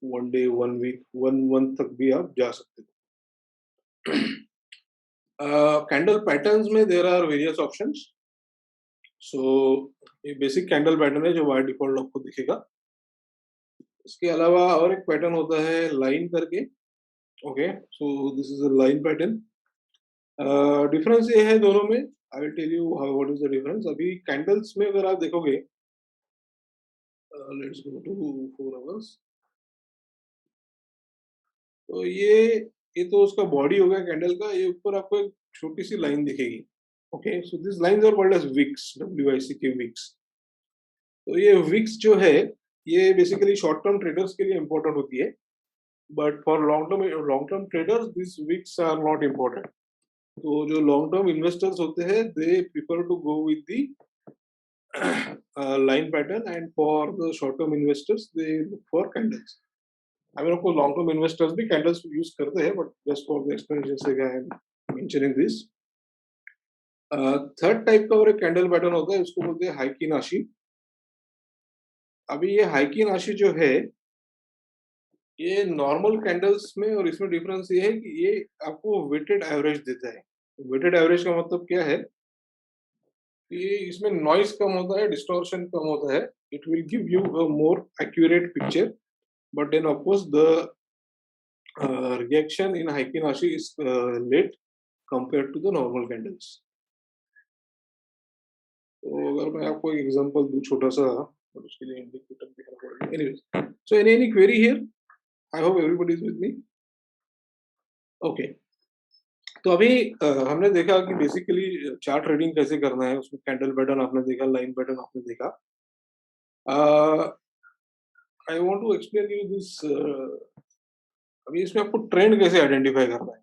1 day, 1 week, 1 month तक भी आप जा सकते हो। कैंडल पैटर्न्स में there are various options. So ये बेसिक कैंडल पैटर्न है जो बाय डिफॉल्ट आपको दिखेगा। इसके अलावा और एक पैटर्न होता है लाइन करके। Okay, so this is a line pattern. Difference ये है दोनों में। I will tell you how what is the difference. अभी कैंडल्स में अगर आप देखोगे, लेट्स गो टू 4 आवर्स। तो ये तो उसका बॉडी हो गया कैंडल का। ये ऊपर आपको एक छोटी सी लाइन दिखेगी। Okay, so this lines are called as wicks, WICK wicks. तो ये विक्स जो है, ये बेसिकली शॉर्ट टर्म ट्रेडर्स के लिए इंपॉर्टेंट होती है, but for long term traders this wicks are not important. तो जो लॉन्ग टर्म इन्वेस्टर्स होते हैं, they prefer to go with the line pattern, and for the short term investors they look for candles. I mean, of course, long term investors भी candles use करते हैं, but just for the explanation sake I am mentioning this. Third type का और एक candle pattern होता है, उसको बोलते हैं हाइकिनाशी। अभी ये हाइकिनाशी जो है, ये नॉर्मल कैंडल्स में और इसमें डिफरेंस ये है कि ये आपको वेटेड एवरेज देता है। वेटेड एवरेज का मतलब क्या है कि इसमें नॉइज कम होता है, डिस्टॉर्शन कम होता है। It will give you a more accurate picture, but then of course the reaction in Heikin-Ashi is late compared to the normal candles. तो अगर मैं आपको एक एग्जांपल दूं छोटा सा, और उसके लिए इंडिकेटर दिखाना पड़ेगा। Anyways, so any query here? I hope everybody is with me. Okay, तो अभी हमने देखा कि बेसिकली चार्ट ट्रेडिंग कैसे करना है। उसमें कैंडल पैटर्न आपने देखा, लाइन पैटर्न आपने देखा। I want to explain you this. अभी इसमें आपको ट्रेंड कैसे आइडेंटिफाई करना है।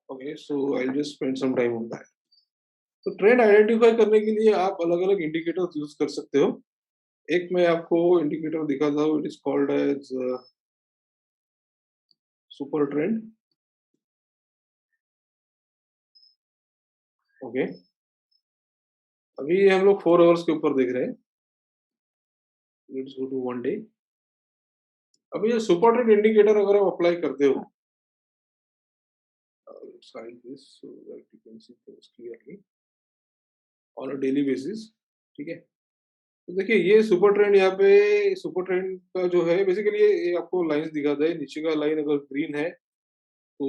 Okay, so I will just spend some time on that. तो ट्रेंड आइडेंटिफाई करने के लिए आप अलग-अलग इंडिकेटर्स यूज़ कर सकते हो। एक मैं आपको इंडिकेटर दिखाता हूँ, it is called as super trend. Okay, अभी हम लोग 4 आवर्स के ऊपर देख रहे हैं। Let's go to 1 day. अभी ये सुपर ट्रेंड इंडिकेटर अगर आप अप्लाई करते हो, let's hide this so that you can see things clearly on a daily basis. ठीक है? तो देखिए, ये सुपर ट्रेंड यहाँ पे, सुपर ट्रेंड का जो है बेसिकली ये आपको लाइन्स दिखाता है। नीचे का लाइन अगर ग्रीन है, तो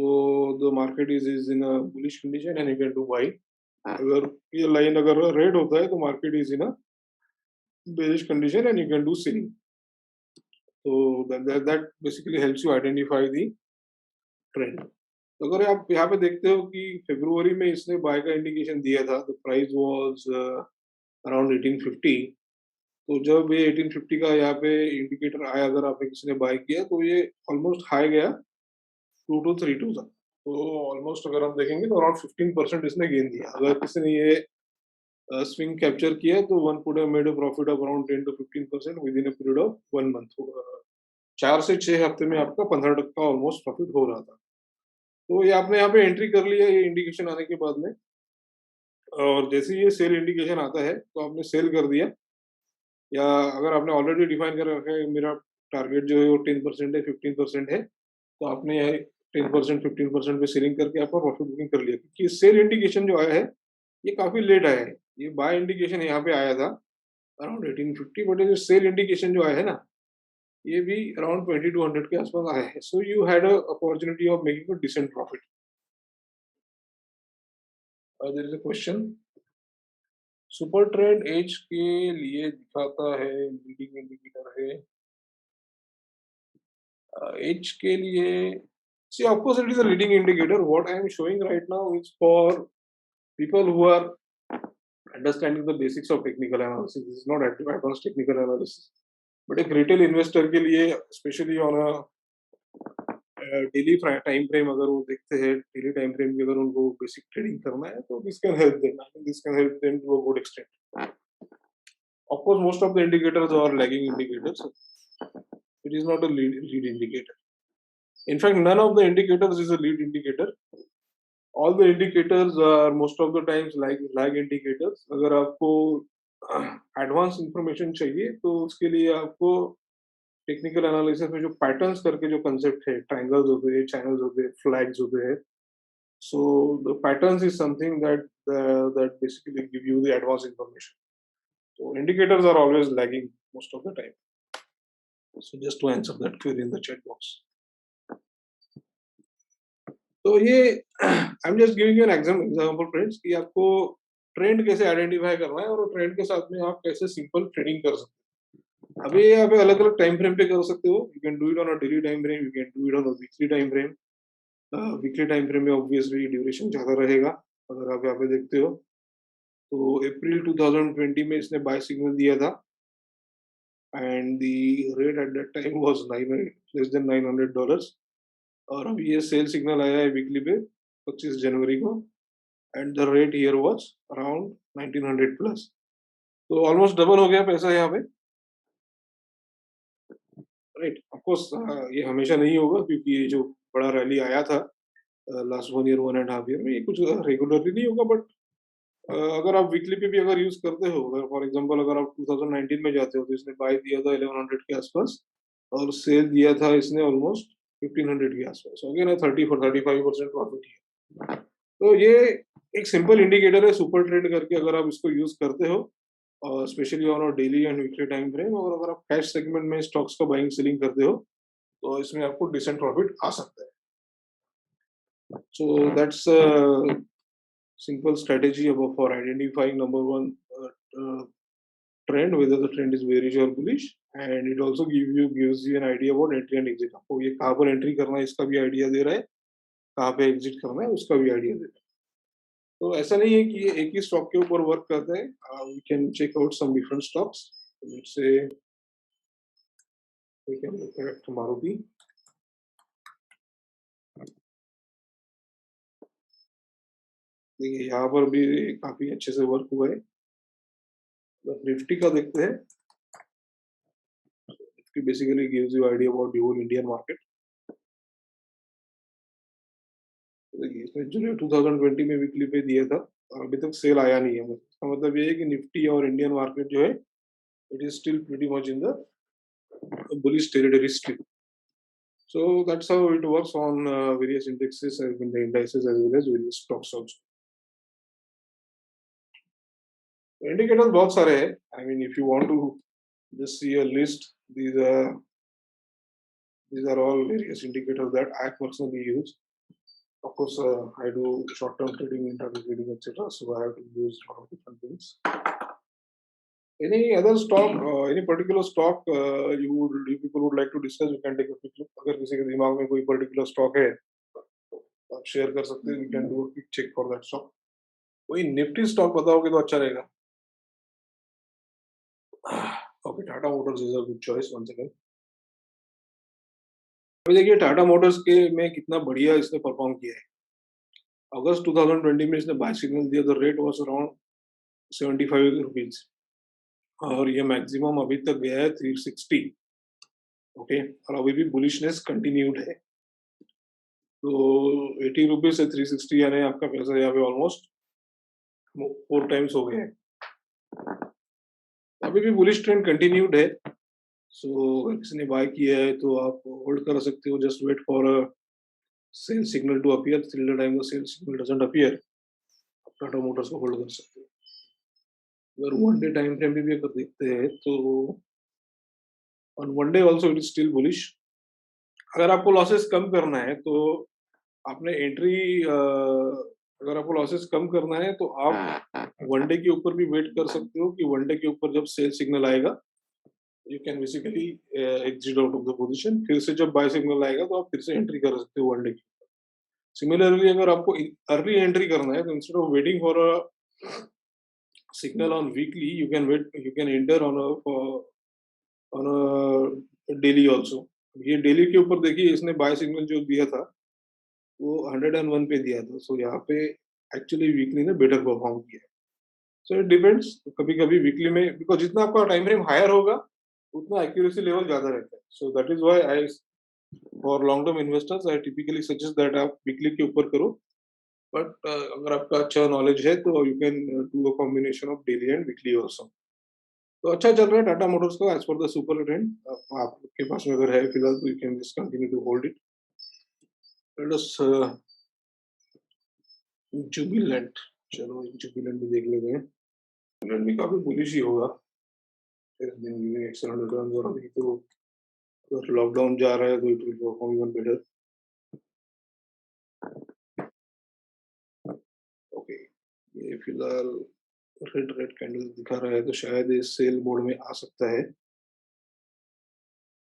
the market is in a bullish condition and you can do buy. अगर ये लाइन अगर रेड होता है, तो market is in a bearish condition and you can do selling. तो that basically helps you identify the trend. तो अगर आप यहाँ पे देखते हो कि फरवरी में इसने बाय का इंडिकेशन दिया था, द प्राइस वाज अराउंड 1850। तो जब ये 1850 का यहाँ पे इंडिकेटर आया, अगर आपने किसी ने बाय किया, तो ये ऑलमोस्ट हाई गया 2232 तक। तो ऑलमोस्ट अगर हम देखेंगे तो अराउंड 15% इसने गेन दिया। अगर किसी ने ये स्विंग कैप्चर किया, तो one could have made a profit of around 10 to 15% with in a period of 1 month. 4 से 6 हफ्ते में आपका 15% का ऑलमोस्ट प्रॉफिट हो रहा था। तो ये आपने यहाँ पे एंट्री कर लिया, ये इंडिकेशन आने के बाद में, और जैसे ही ये सेल इंडिकेशन आता है, तो आपने सेल कर दिया। या अगर आपने ऑलरेडी डिफाइन कर रखा है मेरा टारगेट जो है वो 10% है, 15% है, तो आपने यहाँ 10%, 15% पे सेलिंग करके आपका प्रॉफिट बुकिंग कर लिया। क्योंकि सेल इंडिकेशन जो आया है, ये काफी लेट आया है। ये बाय इंडिकेशन यहाँ पे आया था अराउंड 1850, बट ये जो सेल इंडिकेशन जो आया है ना, ये भी अराउंड 2200 के आसपास आया है। So you had a opportunity of making a decent profit. There is a question. Super trend as के लिए दिखाता है, लीडिंग इंडिकेटर है। एज के लिए, see, of course, it is a leading indicator. What I am showing right now is for people who are understanding the basics of technical analysis. This is not advanced technical analysis. But एक retail investor के लिए, especially on a daily time frame, अगर वो देखते हैं daily time frame की, अगर उनको basic trading करना है, तो this can help them. I mean, this can help them to a good extent. Of course, most of the indicators are lagging indicators. It is not a lead indicator. In fact, none of the indicators is a lead indicator. All the indicators are most of the times lag indicators. अगर आपको advance information चाहिए, तो उसके लिए आपको technical analysis में जो patterns करके जो कंसेप्ट है, ट्रायंगल्स होते हैं, चैनल्स होते हैं, फ्लैग्स होते हैं, so the patterns is something that basically give you the advanced information. So indicators are always lagging most of the time. So just to answer that query in the chat box. तो ये I am just giving you an example friends कि आपको trend कैसे identify करना है और trend के साथ में आप कैसे सिंपल ट्रेडिंग कर सकते हैं। अभी आप अलग अलग टाइम फ्रेम पे कर सकते हो। You can do it on a daily time frame, you can do it on a weekly time frame. Weekly time frame में ऑब्वियसली ड्यूरेशन ज्यादा रहेगा। अगर आप यहाँ पे देखते हो तो अप्रैल 2020 में इसने बाय सिग्नल दिया था and the rate at that time was 9 less than $900 और अभी ये सेल सिग्नल आया है वीकली पे 25 जनवरी को and the rate here was around 1900 plus. तो ऑलमोस्ट डबल हो गया पैसा यहाँ पे, राइट। ऑफ कोर्स ये हमेशा नहीं होगा क्योंकि ये जो बड़ा रैली आया था लास्ट 1 ईयर 1.5 ईयर में, ये कुछ रेगुलरली नहीं होगा। बट अगर आप वीकली पे भी अगर यूज करते हो, अगर फॉर एग्जांपल अगर आप 2019 में जाते हो तो इसने बाय दिया था 1100 के आसपास और सेल दिया था इसने ऑलमोस्ट 1500 के आसपास। अगेन 35% प्रॉफिट है। तो ये एक सिंपल इंडिकेटर है सुपर ट्रेड करके, अगर आप इसको यूज करते हो specially on daily and weekly time frame, और अगर आप कैश सेगमेंट में स्टॉक्स का बाइंग सेलिंग करते हो तो इसमें आपको डिसेंट प्रॉफिट आ सकता है। So that's simple strategy about for identifying number one trend, whether the trend is bearish or bullish, and it also gives you an idea about entry and exit। आपको ये कहाँ पर एंट्री करना है इसका भी आइडिया दे रहा है, कहाँ पे एग्जिट करना है उसका भी आइडिया दे रहा है। तो ऐसा नहीं है कि ये एक ही स्टॉक के ऊपर वर्क करता है। We can check out some different stocks. Let's say we can look at Maruti. देखिए यहाँ पर भी काफी अच्छे से वर्क हुआ है। निफ्टी का देखते हैं। Nifty basically gives you idea about the whole Indian market. देखिए इसने जुलाई 2020 में वीकली पे दिया था और अभी तक सेल आया नहीं है। इसका मतलब ये है कि निफ्टी और इंडियन मार्केट जो है it is still pretty much in the bullish territory still. So that's how it works on various indexes, in the indices as well as various stocks also. Indicators बहुत सारे हैं। I mean, if you want to just see a list, these are all various indicators that I personally use. Of course, I do short-term trading, intraday trading, etc. So I have to use a lot of different things. Any other stock, any particular stock you people would like to discuss? You can take a quick look. अगर किसी के दिमाग में कोई particular stock है, आप share कर सकते हैं। We can do a quick check for that stock. कोई निफ्टी स्टॉक बताओगे तो अच्छा रहेगा। Okay, Tata Motors is a good choice once again. अभी देखिए टाटा मोटर्स के में कितना बढ़िया इसने परफॉर्म किया है। अगस्त 2020 में इसने बाय सिग्नल दिया, the rate was around 75 rupees और ये मैक्सिमम अभी तक गया है 360। ओके, और अभी भी बुलिशनेस कंटिन्यूड है। तो 80 रुपीज से 360 यानी आपका पैसा यहाँ पे ऑलमोस्ट 4 टाइम्स हो गया है। अभी भी बुलिश ट्रेंड कंटिन्यूड है। सो अगर किसी ने बाय किया है तो आप होल्ड कर सकते हो। Just wait for a sell signal to appear. Till the time the sell signal doesn't appear, आप टाटा मोटर्स को होल्ड कर सकते हो। अगर वन डे टाइम फ्रेम भी अगर देखते हैं तो on one day also it is still bullish. अगर आपको लॉसेस कम करना है तो आपने एंट्री अगर आपको लॉसेस कम करना है तो आप वन डे के ऊपर भी वेट कर सकते हो कि वन डे के ऊपर जब सेल सिग्नल आएगा you can basically exit out of the position. फिर से जब बाय सिग्नल आएगा तो आप फिर से एंट्री कर सकते हो वन डे की। सिमिलरली अगर आपको अर्ली एंट्री करना है तो instead of waiting for a signal on weekly you can enter on a daily also. ये डेली के ऊपर देखिए इसने बाय सिग्नल जो दिया था वो 101 पे दिया था। सो यहाँ पे एक्चुअली वीकली ने बेटर परफॉर्म किया है। So it depends. कभी कभी वीकली में बिकॉज जितना आपका टाइम फ्रेम हायर होगा उतना एक्यूरेसी लेवल ज्यादा रहता है। So that is why I for long term investors I typically suggest that आप वीकली के ऊपर करो। बट अगर आपका अच्छा नॉलेज है तो you can do a combination of daily and weekly also. तो अच्छा चल रहा है टाटा मोटर्स का as per the super trend. आपके पास में अगर है फिलहाल तो you can just continue to hold it. Let us Jubilant. चलो जुबिलेंट भी देख लेते हैं। जुबिलेंट भी काफी बुलिश ही होगा। एक्सेलेंट रिटर्न्स और अभी तो अगर लॉकडाउन जा रहा है तो it will perform even better. Okay, ये फिलहाल रेड रेड कैंडल दिखा रहा है तो शायद ये सेल मोड में आ सकता है,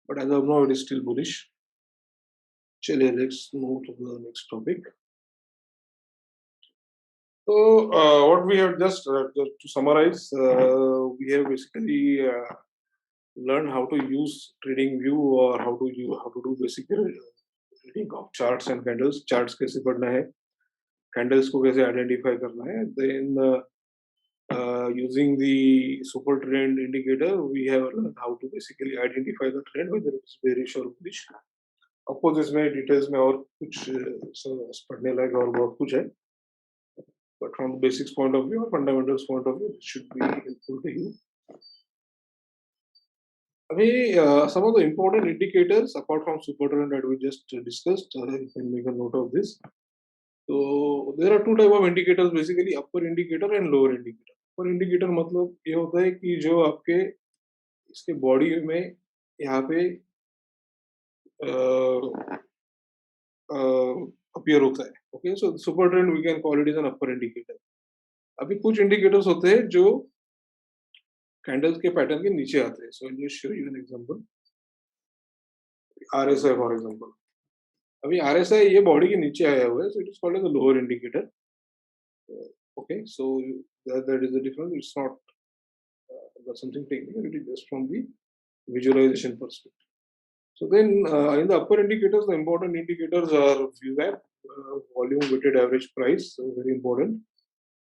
but as of now it is still bullish. चलिए let's move to the next topic. So, what we have just to summarize, we have basically learned how to use trading view or how to do basic reading of charts and candles. Charts कैसे पढ़ना है, candles को कैसे identify करना है. Then using the super trend indicator, we have learned how to basically identify the trend whether it's bearish or bullish. Of course, इसमें details में और कुछ पढ़ने लायक और बहुत कुछ है. But from the basics point of view or fundamentals point of view, it should be helpful to you. Some of the important indicators apart from super trend that we just discussed, you can make a note of this. So there are two type of indicators basically, upper indicator and lower indicator. Upper indicator मतलब ये होता है कि जो आपके इसके body में यहाँ पे अपीयर होता है. Okay, so super trend we can call it is an upper indicator. अभी कुछ इंडिकेटर्स होते हैं जो कैंडल्स के पैटर्न के नीचे आते हैं. So just show you an example. RSI for example, अभी आरएसआई ये बॉडी के नीचे आया हुआ है, so it is called as a lower indicator. Okay, so that is the difference. It's not something technical, it is just from the visualization perspective. So then in the upper indicators, the important indicators are VWAP, volume weighted average price, very important.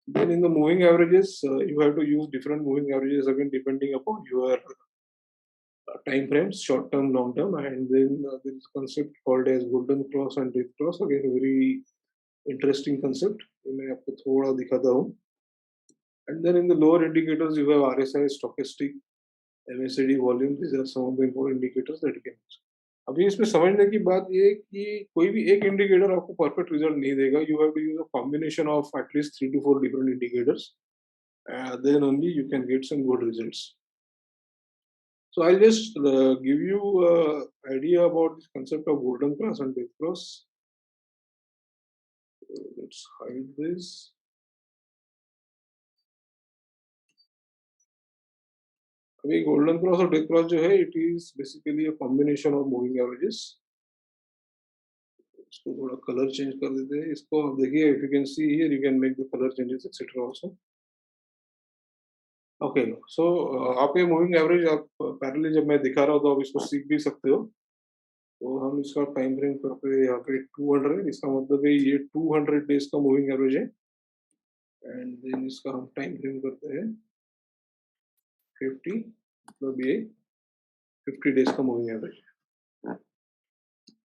Then in the moving averages, you have to use different moving averages again depending upon your time frames, short term, long term. And then there is a concept called as golden cross and death cross. Again, very interesting concept. मैं आपको थोड़ा दिखाता हूँ. And then in the lower indicators, you have RSI, stochastic, MACD, volume. These are some of the important indicators that you can use. अभी इसमें समझने की बात ये है कि कोई भी एक इंडिकेटर आपको परफेक्ट रिजल्ट नहीं देगा. You have to use a combination of at least 3 to 4 different indicators. Then only you can get some good results. So I'll just give you an idea about this concept of golden cross and death cross. Let's hide this. अभी golden cross और death cross जो है, it is basically a combination of moving averages. इसको थोड़ा colour change कर देते हैं. इसको आप देखिए, if you can see here, you can make the color changes etc. also. Okay, so आप ये मूविंग एवरेज आप पैरेलली जब मैं दिखा रहा हूँ तो आप इसको सीख भी सकते हो. तो हम इसका टाइम फ्रेम करते हैं यहाँ पे 200. इसका मतलब है ये 200 डेज का मूविंग एवरेज है. एंड देन इसका हम टाइम फ्रेम करते हैं 50, मतलब ये 50 डेज का मूविंग एवरेज.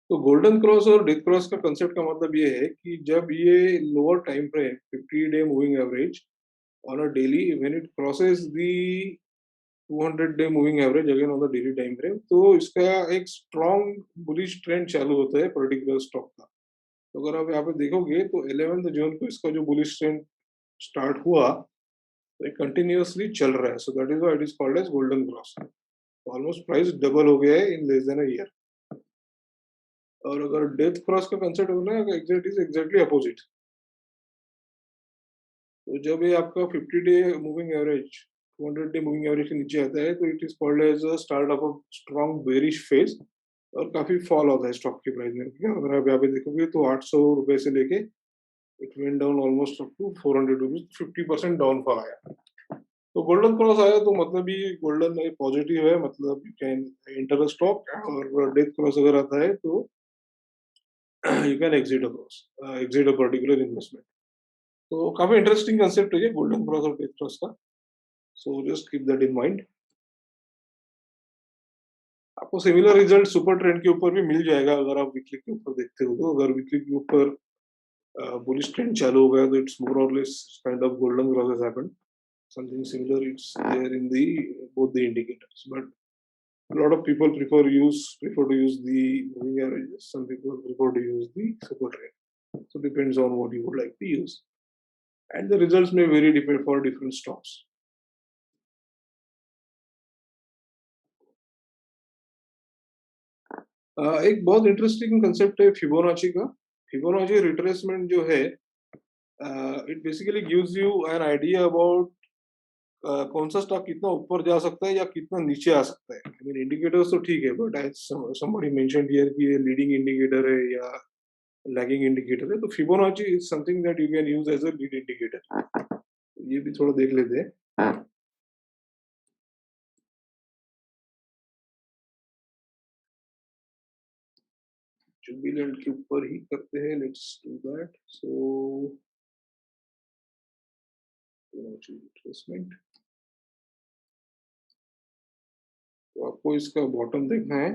तो गोल्डन क्रॉस और डेथ क्रॉस का कंसेप्ट का मतलब ये है कि जब ये lower time frame 50 day moving average on a daily, when it crosses the 200-day moving average again on the daily time frame, तो इसका एक strong bullish trend चालू होता है पर्टिकुलर स्टॉक का. तो अगर आप यहाँ पे देखोगे तो 11 जून को इसका जो bullish trend स्टार्ट हुआ तो ये कंटिन्यूअसली चल रहा है. So that is why it is called as golden cross. Almost price double हो गया है in less than a year. और अगर डेथ क्रॉस का कंसेप्ट होना है, एग्जैक्टली अपोजिट. तो जब ये आपका 50 day moving average 200 day moving average के नीचे आता है तो it is called as a start of a strong bearish phase. और काफी फॉल होता है स्टॉक की प्राइस में. अगर आप यहाँ पे देखोगे तो 800 रुपए से लेके it went down almost up to 400 rupees. 50% downfall आया. तो गोल्डन क्रॉस आया तो मतलब ये गोल्डन पॉजिटिव है, मतलब you can enter a stock. और डेथ क्रॉस अगर आता है तो you can exit a particular investment. तो काफी इंटरेस्टिंग कंसेप्ट है ये गोल्डन क्रॉस और डेथ क्रॉस का. So just keep that in mind. आपको सिमिलर रिजल्ट सुपर ट्रेंड के ऊपर भी मिल जाएगा अगर आप वीकली के ऊपर देखते हो. तो अगर वीकली के ऊपर बुलिश ट्रेंड चालू हो गया तो इट्स मोर और less kind of golden cross has happened. something similar. It's there in the both the indicators, but a lot of people prefer to use the moving averages. Some people prefer to use the super trend. So depends on what you would like to use, and the results may vary depend for different stocks. एक बहुत interesting concept है Fibonacci का. Fibonacci retracement जो है, it basically gives you an idea about कौन सा stock कितना ऊपर जा सकता है या कितना नीचे आ सकता है. आई मीन इंडिकेटर्स तो ठीक है, but as somebody mentioned here कि ये लीडिंग इंडिकेटर है या लैगिंग इंडिकेटर है, तो Fibonacci is something that you can use as a lead indicator. ये भी थोड़ा देख लेते हैं. जुबिलेंट के ऊपर ही करते हैं. Let's do that. So retracement, तो आपको इसका बॉटम देखना है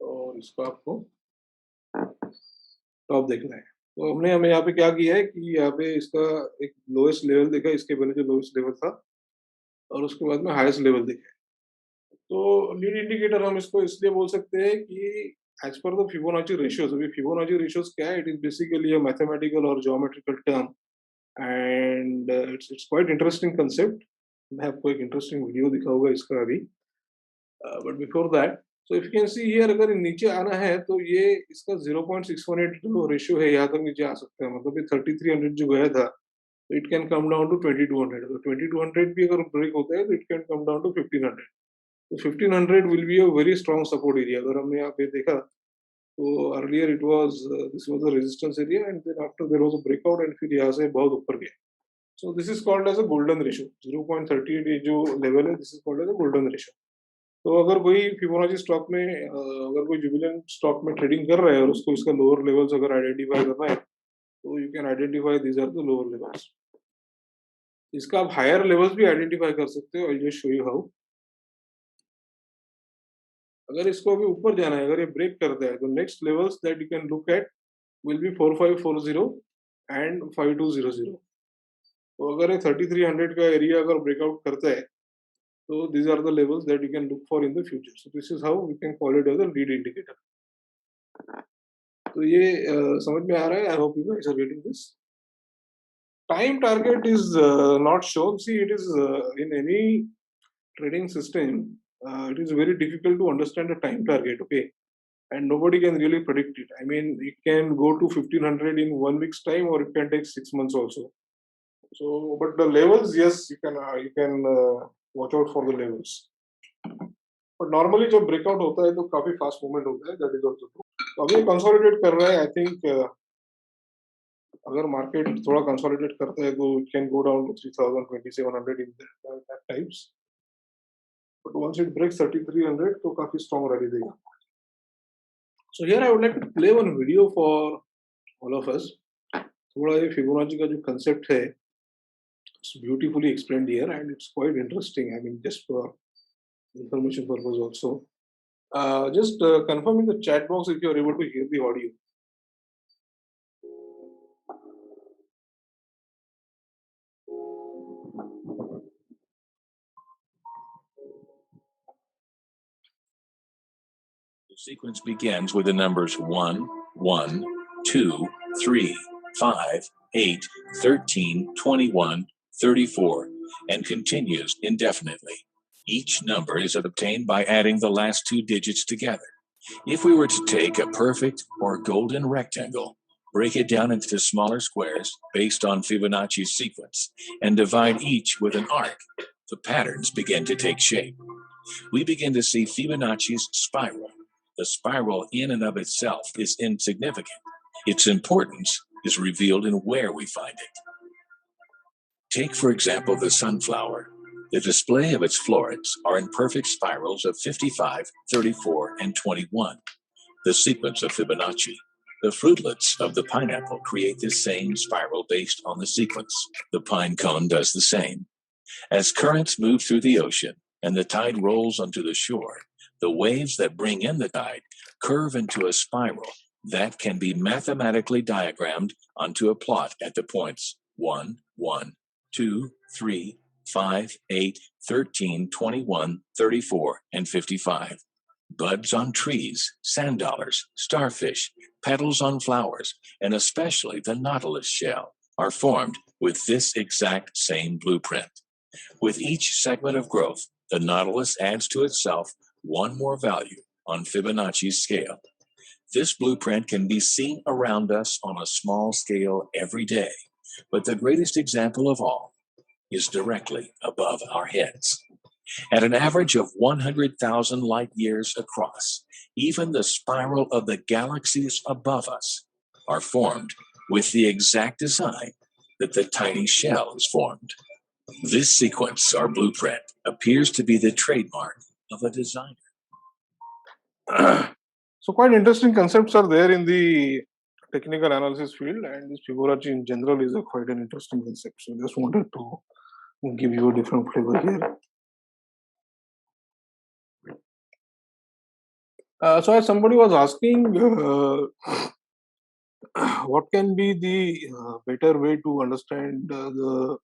और इसका आपको टॉप देखना है. तो हमने हमें यहाँ पे क्या किया है कि यहाँ पे इसका एक लोएस्ट लेवल देखा, इसके पहले जो लोएस्ट लेवल था, और उसके बाद में हाईएस्ट लेवल देखा है. तो लीड इंडिकेटर हम इसको इसलिए बोल सकते हैं कि as per the Fibonacci ratios. अभी फिबोनाची रेशियोज क्या है? It is basically a mathematical और geometrical term, and it's quite interesting concept. मैं आपको एक इंटरेस्टिंग वीडियो दिखाऊंगा इसका अभी, but before that, so if you can see here, अगर नीचे आना है तो ये इसका 0.618 जो रेशियो है, यहाँ तक नीचे आ सकता है. मतलब ये 3300 जो गया था, तो it can come down to 2200. तो 2200 भी अगर ब्रेक होता है तो it can come down to 1500. तो 1500 will be a very strong support area. अगर हमने यहाँ पे देखा तो earlier it was, this was a resistance area, and then after there was a breakout, एंड फिर यहाँ से बहुत ऊपर गया. So this is called as a golden ratio. 0.38 जो लेवल है, this is called as a golden ratio. तो अगर कोई फिबोनाची स्टॉक में, अगर कोई जुबिलेंट स्टॉक में ट्रेडिंग कर रहा है और उसको इसका लोअर लेवल्स अगर आइडेंटिफाई करना है, तो you can identify these are the lower levels. इसका आप हायर लेवल्स भी आइडेंटिफाई कर सकते हो. I just show you how. अगर इसको अभी ऊपर जाना है, अगर ये ब्रेक करता है, तो next levels that you can look eight will be 4540 and 5200. तो अगर ये 3300 का एरिया अगर ब्रेकआउट करता है, तो these are the levels that you can look for in the future. So this is how we can call it as a lead indicator. तो ये समझ में आ रहा है? I hope you guys are getting this. Time target is not shown. See, it is in any trading system, it is very difficult to understand the time target. Okay, and nobody can really predict it. I mean, it can go to 1500 in 1 week's time, or it can take 6 months also. So, but the levels, yes, you can watch out for the levels. But normally जब breakout होता है तो काफी fast movement होता है. That is also true. तो अभी consolidate कर रहा है. आई थिंक अगर मार्केट थोड़ा कंसोलिडेट करता है तो it can go down to 3000 2700 in that times. But once it breaks 3300 तो काफी स्ट्रांग रैली देगा. So here I would like to play one video for all of us. थोड़ा ये फिबोनाची का जो कांसेप्ट है, it's beautifully explained here, and it's quite interesting. I mean, just for information purpose also. Just confirm in the chat box if you are able to hear the audio. The sequence begins with the numbers 1, 1, 2, 3, 5, 8, 13, 21, 34, and continues indefinitely. Each number is obtained by adding the last two digits together. If we were to take a perfect or golden rectangle, break it down into smaller squares based on Fibonacci's sequence, and divide each with an arc, the patterns begin to take shape. We begin to see Fibonacci's spiral. The spiral in and of itself is insignificant. Its importance is revealed in where we find it. Take, for example, the sunflower. The display of its florets are in perfect spirals of 55, 34, and 21, the sequence of Fibonacci. The fruitlets of the pineapple create the same spiral based on the sequence. The pine cone does the same. As currents move through the ocean and the tide rolls onto the shore, the waves that bring in the tide curve into a spiral that can be mathematically diagrammed onto a plot at the points 1, 1, 2, 3, 5, 8, 13, 21, 34, and 55. Buds on trees, sand dollars, starfish, petals on flowers, and especially the nautilus shell are formed with this exact same blueprint. With each segment of growth, the nautilus adds to itself one more value on Fibonacci's scale. This blueprint can be seen around us on a small scale every day, but the greatest example of all is directly above our heads. At an average of 100,000 light years across, even the spiral of the galaxies above us are formed with the exact design that the tiny shell is formed. This sequence or blueprint appears to be the trademark of a designer. So quite interesting concepts are there in the technical analysis field, and this Fibonacci in general is quite an interesting concept. So just wanted to give you a different flavor here. So as somebody was asking, what can be the better way to understand the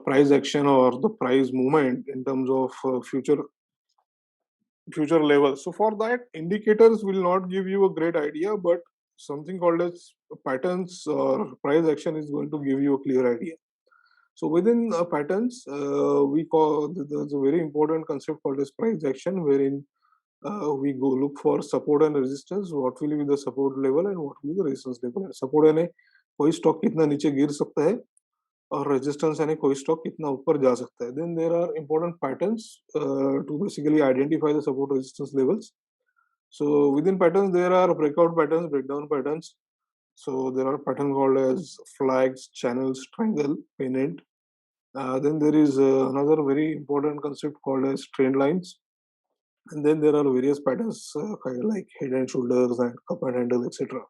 price action or the price movement in terms of future levels. So for that, indicators will not give you a great idea, but something called as patterns or price action is going to give you a clear idea. So within patterns, we call there's a very important concept called as price action, wherein we go look for support and resistance. What will be the support level and what will be the resistance level? Support यानी कोई stock कितना नीचे गिर सकता है और resistance यानी कोई स्टॉक कितना ऊपर जा सकता है. Then there are important patterns to basically identify the support resistance levels. So within patterns there are breakout patterns, breakdown patterns. So there are patterns called as flags, channels, triangle, pennant. Then there is another very important concept called as trend lines. And then there are various patterns kind of like head and shoulders and cup and handle, etc.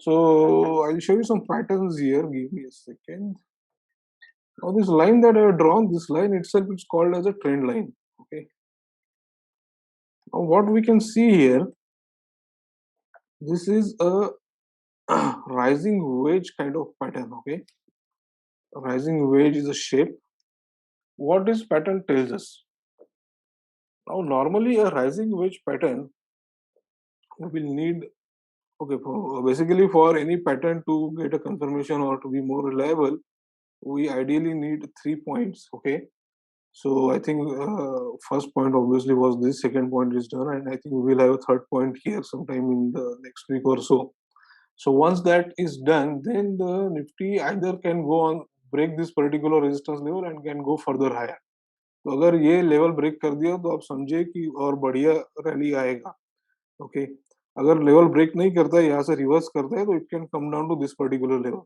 So I'll show you some patterns here. Give me a second. Now this line that I have drawn, this line itself is called as a trend line. Okay. Now what we can see here, this is a rising wedge kind of pattern. Okay. A rising wedge is a shape. What this pattern tells us? Now normally a rising wedge pattern we will need, okay, basically for any pattern to get a confirmation or to be more reliable, we ideally need 3 points. Okay. So I think first point obviously was this, second point is done, and I think we will have a third point here sometime in the next week or so. So once that is done, then the Nifty either can go on break this particular resistance level and can go further higher. तो अगर ये level break कर दिया तो आप समझे कि और बढ़िया रैली आएगा. ओके. अगर लेवल ब्रेक नहीं करता है, यहाँ से रिवर्स करता है, तो it can come down to this particular level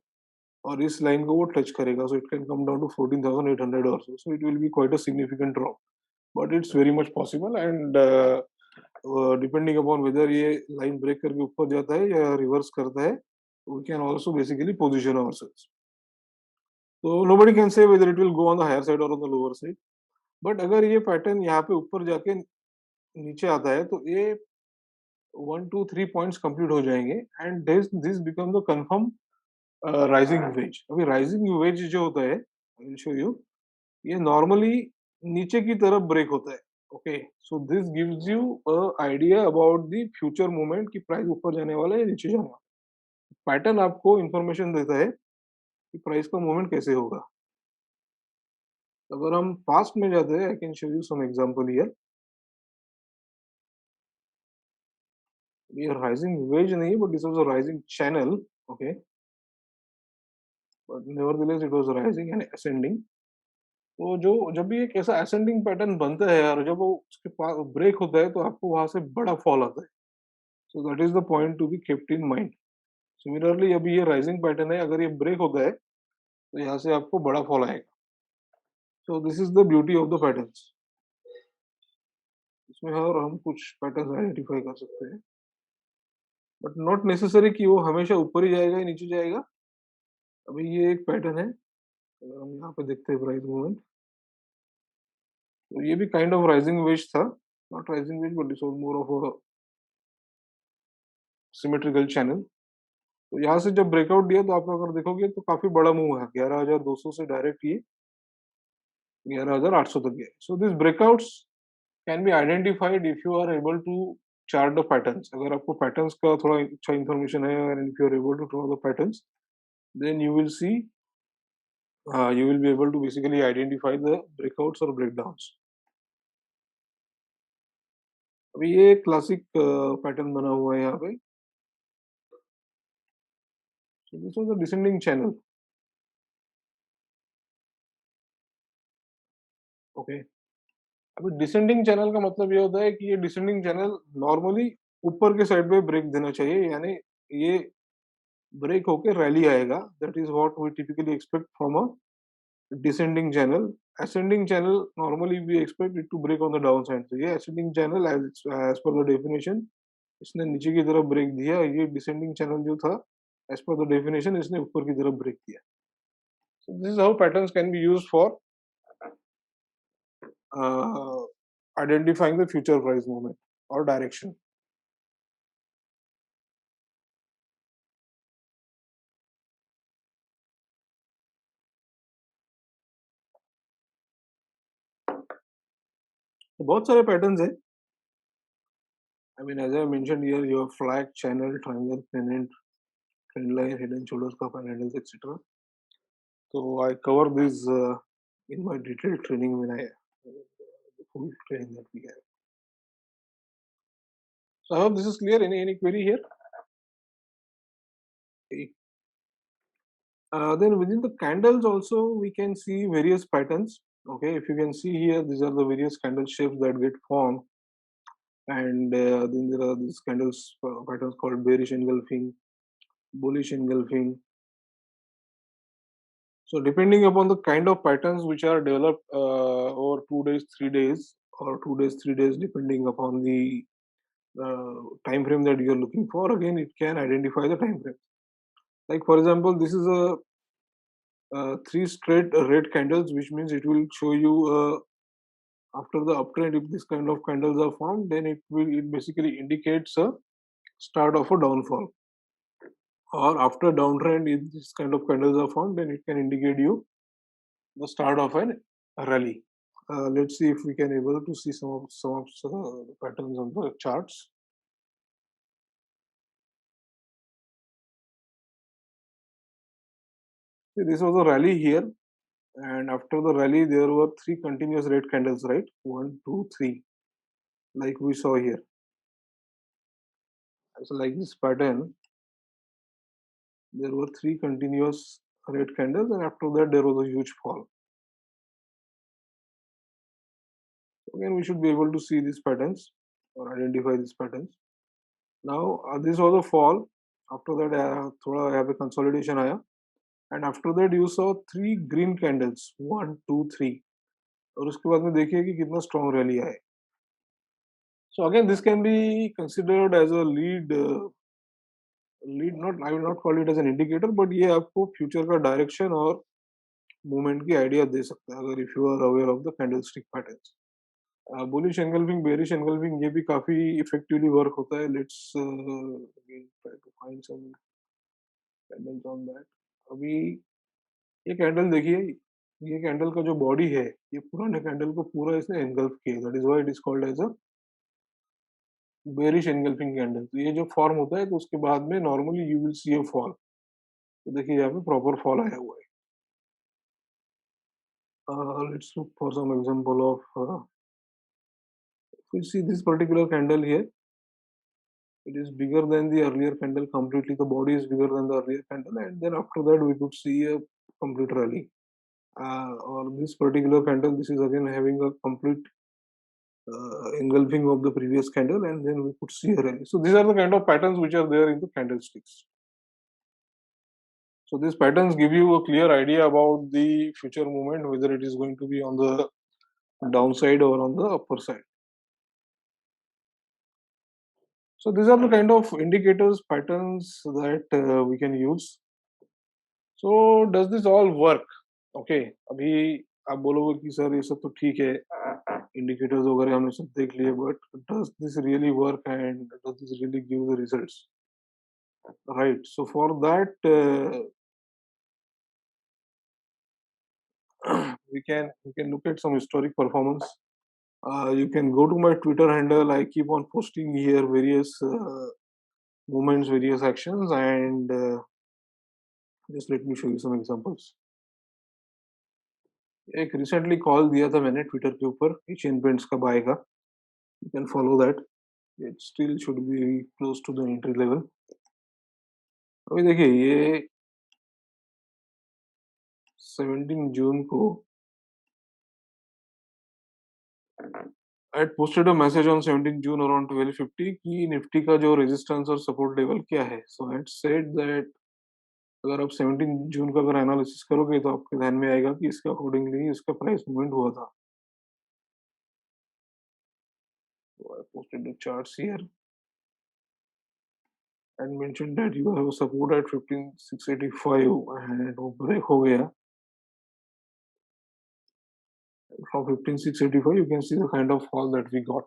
और इस लाइन को वो टच करेगा. So it can come down to 14,800 और so it will be quite a significant drop, but it's very much possible. And depending upon whether ये line break करके ऊपर जाता है या रिवर्स करता है, we can also basically position ourselves. तो nobody can say whether it will go on the higher side और on the lower side. But अगर ये पैटर्न यहाँ पे ऊपर जाके नीचे आता है तो ये 1 2 3 पॉइंट्स कंप्लीट हो जाएंगे and this become the confirm rising veg. अभी राइजिंग वेज जो होता है, आई विल शो यू, ये नॉर्मली नीचे की तरफ ब्रेक होता है. Okay. So this gives you a idea about the future movement कि प्राइस ऊपर जाने वाला है या नीचे जाने वाला है. पैटर्न आपको इंफॉर्मेशन देता है कि प्राइस का मूवमेंट कैसे होगा. अगर हम पास्ट में जाते हैं, I can show you some example here. ये राइजिंग वेज नहीं, but this was a rising channel. Okay. But nevertheless it was rising and ascending. तो जो जब भी एक ऐसा असेंडिंग पैटर्न बनता है और जब वो उसके पास ब्रेक होता है तो आपको वहां से बड़ा फॉल आता है. So that is the point to be kept in mind. Similarly अभी ये राइजिंग पैटर्न है, अगर ये ब्रेक होता है तो यहाँ से आपको बड़ा फॉल आएगा. सो this is the beauty of the patterns. इसमें और हम कुछ पैटर्न आइडेंटिफाई कर सकते हैं, बट नॉट नेसेसरी कि वो हमेशा ऊपर ही जाएगा या नीचे जाएगा. अभी ये एक पैटर्न है, अगर हम यहाँ पे देखते हैं प्राइस मूवमेंट, तो ये भी काइंड ऑफ राइजिंग वेज था. Not rising veg, but this was more of a symmetrical channel. तो यहाँ से जब ब्रेकआउट दिया तो आप अगर देखोगे तो काफी बड़ा मूव है, 11,200 से डायरेक्ट ये 11,800 तक गया। So this breakouts can be identified if you are able to chart the patterns. अगर आपको पैटर्न्स का थोड़ा अच्छा इन्फॉर्मेशन है and if you are able to draw the patterns, then you will be able to basically identify the breakouts or breakdowns. अभी ये classic pattern बना हुआ है यहाँ पे। So this was a descending channel. Okay. अभी descending channel का मतलब ये होता है कि ये डिसेंडिंग चैनल नॉर्मली ऊपर के साइड पे ब्रेक देना चाहिए, यानी ये ब्रेक होके रैली आएगा। That is what we typically expect from a descending channel. Ascending channel normally we expect it to break on the downside. So ये ascending channel as per the definition इसने नीचे की तरफ ब्रेक दिया। ये descending channel जो था as per the definition इसने ऊपर की तरफ ब्रेक दिया। So this is how patterns can be used for uh, identifying the future price movement or direction. तो बहुत सारे पैटर्न्स हैं। I mean, as I mentioned here, you have flag, channel, triangle, pennant, trend line, head and shoulders, cup and handles, etc. So I cover this in my detailed training when the full training that we have. So I hope this is clear. Any query here? Okay. Then within the candles also we can see various patterns. Okay, if you can see here, these are the various candle shapes that get formed, and then there are these candles patterns called bearish engulfing, bullish engulfing. So depending upon the kind of patterns which are developed over 2 days, 3 days, or 2 days, 3 days, depending upon the time frame that you are looking for, again it can identify the time frame. Like for example, this is a 3 straight red candles, which means it will show you after the uptrend, if this kind of candles are formed, then it basically indicates a start of a downfall. Or after downtrend, if this kind of candles are formed, then it can indicate you the start of a rally. Let's see if we can able to see some of the patterns on the charts. See, this was a rally here, and after the rally there were 3 continuous red candles, right? 1, 2, 3, like we saw here. So like this pattern, there were 3 continuous red candles, and after that there was a huge fall. So again, we should be able to see these patterns or identify these patterns. Now this was a fall. After that thoda यहाँ पे consolidation आया, and after that you saw 3 green candles, 1, 2, 3, और उसके बाद में देखिए कि कितना strong rally आया। So again, this can be considered as a lead. Not, I will not call it as an indicator, but ये आपको future का direction और movement की idea दे सकता है, अगर if you are aware of the candlestick patterns. Bullish engulfing, bearish engulfing, ये भी काफी effectively work होता है. Let's again try to find some candles on that. अभी ये कैंडल देखिए, ये कैंडल का जो बॉडी है, ये पुराने कैंडल को पूरा इसने एंगल्फ किया। That is why it is called as a bearish engulfing candle. तो ये जो फॉर्म होता है, तो उसके बाद में normally you will see a fall. तो देखिए यहाँ पे प्रॉपर फॉल आया हुआ है। Let's look for some example of we see this particular candle here. It is bigger than the earlier candle completely. The body is bigger than the earlier candle, and then after that we could see a complete rally. Or this particular candle, this is again having a complete engulfing of the previous candle, and then we could see a rally. So these are the kind of patterns which are there in the candlesticks. So these patterns give you a clear idea about the future movement, whether it is going to be on the downside or on the upper side. So these are the kind of indicators, patterns that we can use. So does this all work? Okay, अभी आप बोलोगे कि sir ये सब तो ठीक है, indicators वगैरह हमने सब देख लिए, but does this really work and does this really give the results? right? So for that, we can look at some historic performance. You can go to my Twitter handle. I keep on posting here various movements, various actions, and just let me show you some examples. एक recently call दिया था मैंने Twitter के ऊपर Asian paints का bye का. You can follow that. It still should be close to the entry level. अभी देखिए ये 17 जून को I had posted a message on 17 June around 12:50 कि निफ्टी का जो रेजिस्टेंस और सपोर्ट लेवल क्या है. So I had said that अगर आप 17 जून का अगर एनालिसिस करोगे तो आपके ध्यान में आएगा कि इसके अकॉर्डिंगली इसका प्राइस मूवमेंट हुआ था. So I posted the charts here and mentioned that you have a support at 15,685 and वो ब्रेक हो गया. From 15,685 you can see the kind of fall that we got.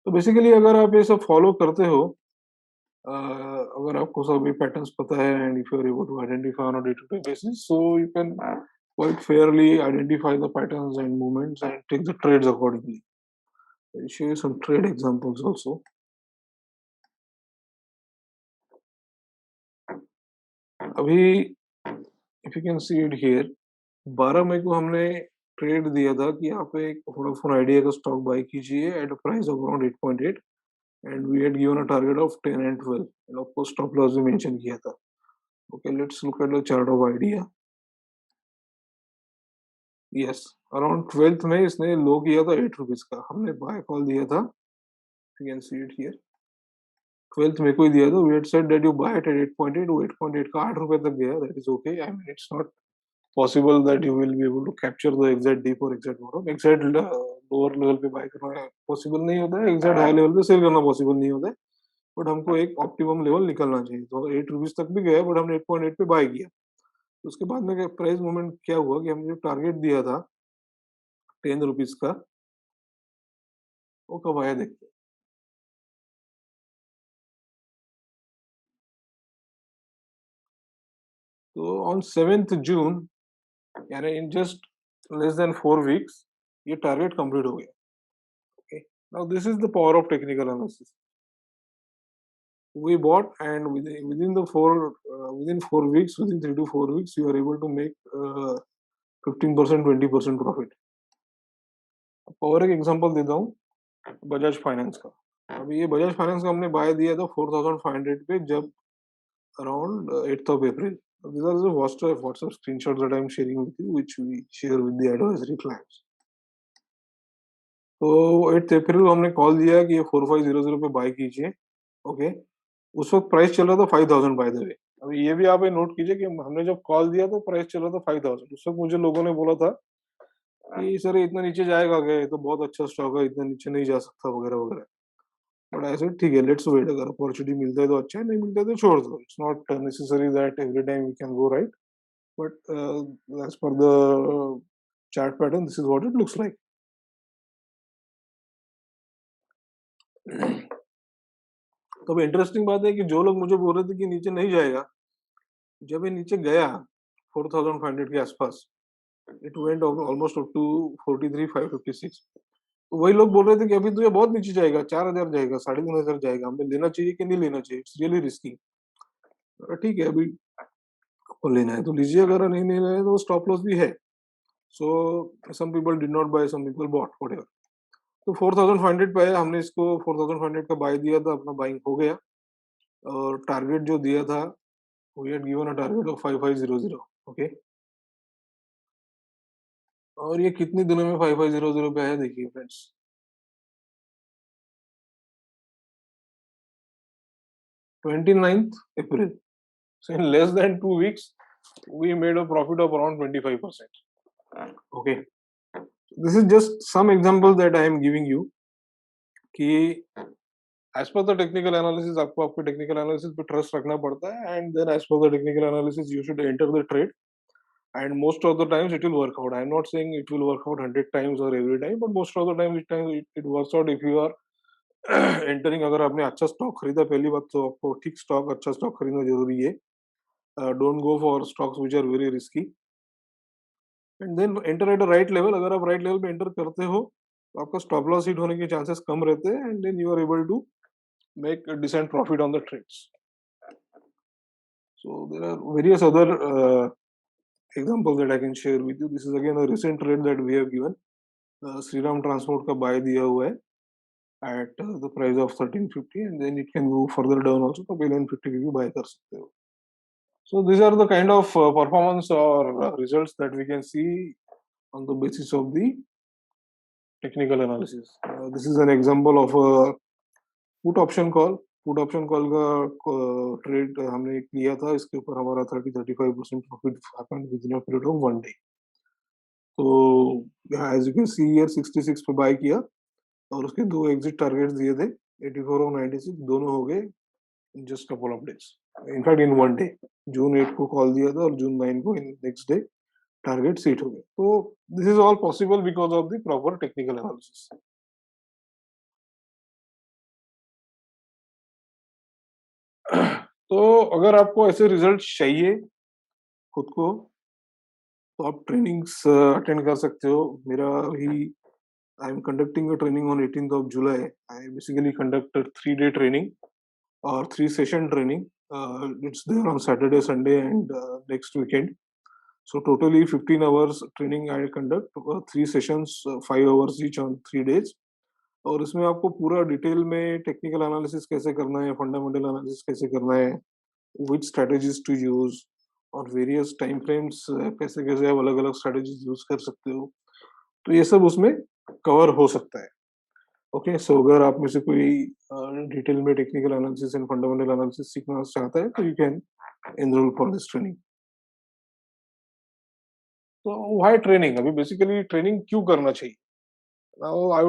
तो बेसिकली अगर आप ये सब फॉलो करते हो, अगर आपको सभी पैटर्न्स पता है and if you are able to identify on a day-to-day basis, so you can quite fairly identify the patterns and movements and take the trades accordingly. I'll show you some trade examples also. अभी if you can see it here, 12 मई को हमने trade दिया था कि यहाँ पे एक Vodafone idea का स्टॉक बाय कीजिए at a price of around 8.8 and we had given a target of 10 and 12 and of course stop loss भी मेंशन किया था. Okay, let's look at the chart of idea. Yes, around 12th में इसने लो किया था 8 rupees का. हमने bye call दिया था. You can see it here. 12th में को ही दिया था. We had said that you buy it at 8.8. वो 8.8 का 8 रुपए तक गया. That is okay. I mean, it's not possible that you will be able to capture the exact dip or exact bottom. Exact lower level पे buy करना possible नहीं होता है. Exact high level पे sell करना possible नहीं होता है. बट हमको एक ऑप्टिमम लेवल निकलना चाहिए. तो 8 रुपीज तक भी गया बट हमने 8.8 पे बाय किया. उसके बाद में प्राइस मूवमेंट क्या हुआ कि हमने जो टारगेट दिया था 10 रुपीज का, वो कब आया देखते हैं. तो ऑन 7th जून यानी in just less than 4 weeks ये टारगेट कंप्लीट हो गया. Okay, now this is the power of technical analysis. We bought and within 4 weeks, within 3 to 4 weeks, you are able to make 15%, 20% profit. और एक example देता हूँ Bajaj finance का. अभी ये बजाज फाइनेंस का हमने बाय दिया था 4,500 पे जब around 8th of April. These are the WhatsApp screenshots that I am sharing with you, which we share with the advisory clients. तो 8th April को हमने कॉल दिया कि ये 4500 पे बाय कीजिए. ओके, उस वक्त प्राइस चल रहा था 5,000 बाय द वे. अभी ये भी आप नोट कीजिए कि हमने जब कॉल दिया तो प्राइस चल रहा था 5,000. उस वक्त मुझे लोगों ने बोला था कि सर इतना नीचे जाएगा क्या, ये तो बहुत अच्छा स्टॉक है, इतना नीचे नहीं जा सकता वगैरह वगैरह. बट ऐसे ठीक है, लेट्स वेट. अगर अपॉर्चुनिटी मिलता है तो अच्छा है, नहीं मिलता है तो छोड़ दो. It's not necessary that every time we can go right, but as per the chart pattern this is what it looks like. तो इंटरेस्टिंग बात है कि जो लोग मुझे बोल रहे थे कि नीचे नहीं जाएगा, जब ये नीचे गया 4,500 के आसपास, it went almost up to 43,556. तो वही लोग बोल रहे थे कि अभी तो ये बहुत नीचे जाएगा, 4,000 जाएगा, 3,500 जाएगा, हमें लेना चाहिए कि नहीं लेना चाहिए, इट्स रियली रिस्की. ठीक है, अभी आपको लेना है तो लीजिए, अगर नहीं लेना है तो स्टॉप लॉस भी है. So some people did not buy, some people bought, whatever. तो 4,500 पे हमने इसको 4,500 का बाय दिया था, अपना बाइंग हो गया. और टारगेट जो दिया था, we had given a target of 5500. Okay, और ये कितने दिनों में 5500 पे आया देखिए friends. 29th April. So in less than 2 weeks, we made a profit of around 25%. Okay. This is just some example that I am giving you कि as per the technical analysis आपको आपके technical analysis पे trust रखना पड़ता है, and then as per the technical analysis you should enter the trade, and most of the times it will work out. I am not saying it will work out 100 times or every time, but most of the time it works out if you are entering, अगर आपने अच्छा stock खरीदा पहली बात तो आपको ठीक stock, अच्छा स्टॉक खरीदना जरूरी है. Don't go for stocks which are very risky. And then enter at the right level. अगर आप राइट लेवल पे एंटर करते हो तो आपका स्टॉप लॉस हिट होने के चांसेस कम रहते हैं, and then you are able to make a decent profit on the trades. So there are various other examples that I can share with you. This is again a recent trade that we have given. Sriram Transport का buy दिया हुआ है at the price of 1350, and then it can go further down also. तो 1150 भी buy कर सकते हो. So these are the kind of performance or results that we can see on the basis of the technical analysis. This is an example of a put option call. Put option call का trade हमने किया था. इसके ऊपर हमारा 30-35% profit happened with in a period of 1 day. तो as you can see here 66 पे bye किया और उसके दो एग्जिट टारगेट्स दिए थे, 84 और 96. दोनों हो गए in just couple of days, in fact in 1 day. June 8 को कॉल दिया था और जून 9 को इन नेक्स्ट डे टारगेट सीट हो गए. तो this is all possible because of the proper technical analysis. तो अगर आपको ऐसे रिजल्ट चाहिए खुद को, तो आप ट्रेनिंग्स अटेंड कर सकते हो. मेरा ही I am conducting a training on 18th of July. I basically conduct 3-day training और 3 session training. It's there on Saturday, Sunday and next weekend. So totally 15 hours training I conduct, 3 sessions, 5 hours each on 3 days. और इसमें आपको पूरा detail में technical analysis कैसे करना है, fundamental analysis कैसे करना है, which strategies to use और वेरियस टाइम फ्रेम्स कैसे कैसे आप अलग अलग स्ट्रेटेजीज यूज कर सकते हो. तो ये सब उसमें कवर हो सकता है. ओके, सो अगर आप में से कोई डिटेल में technical analysis and fundamental analysis सीखना चाहता है तो you can enrol for this training. तो व्हाई ट्रेनिंग? अभी बेसिकली ट्रेनिंग क्यों करना चाहिए? Now I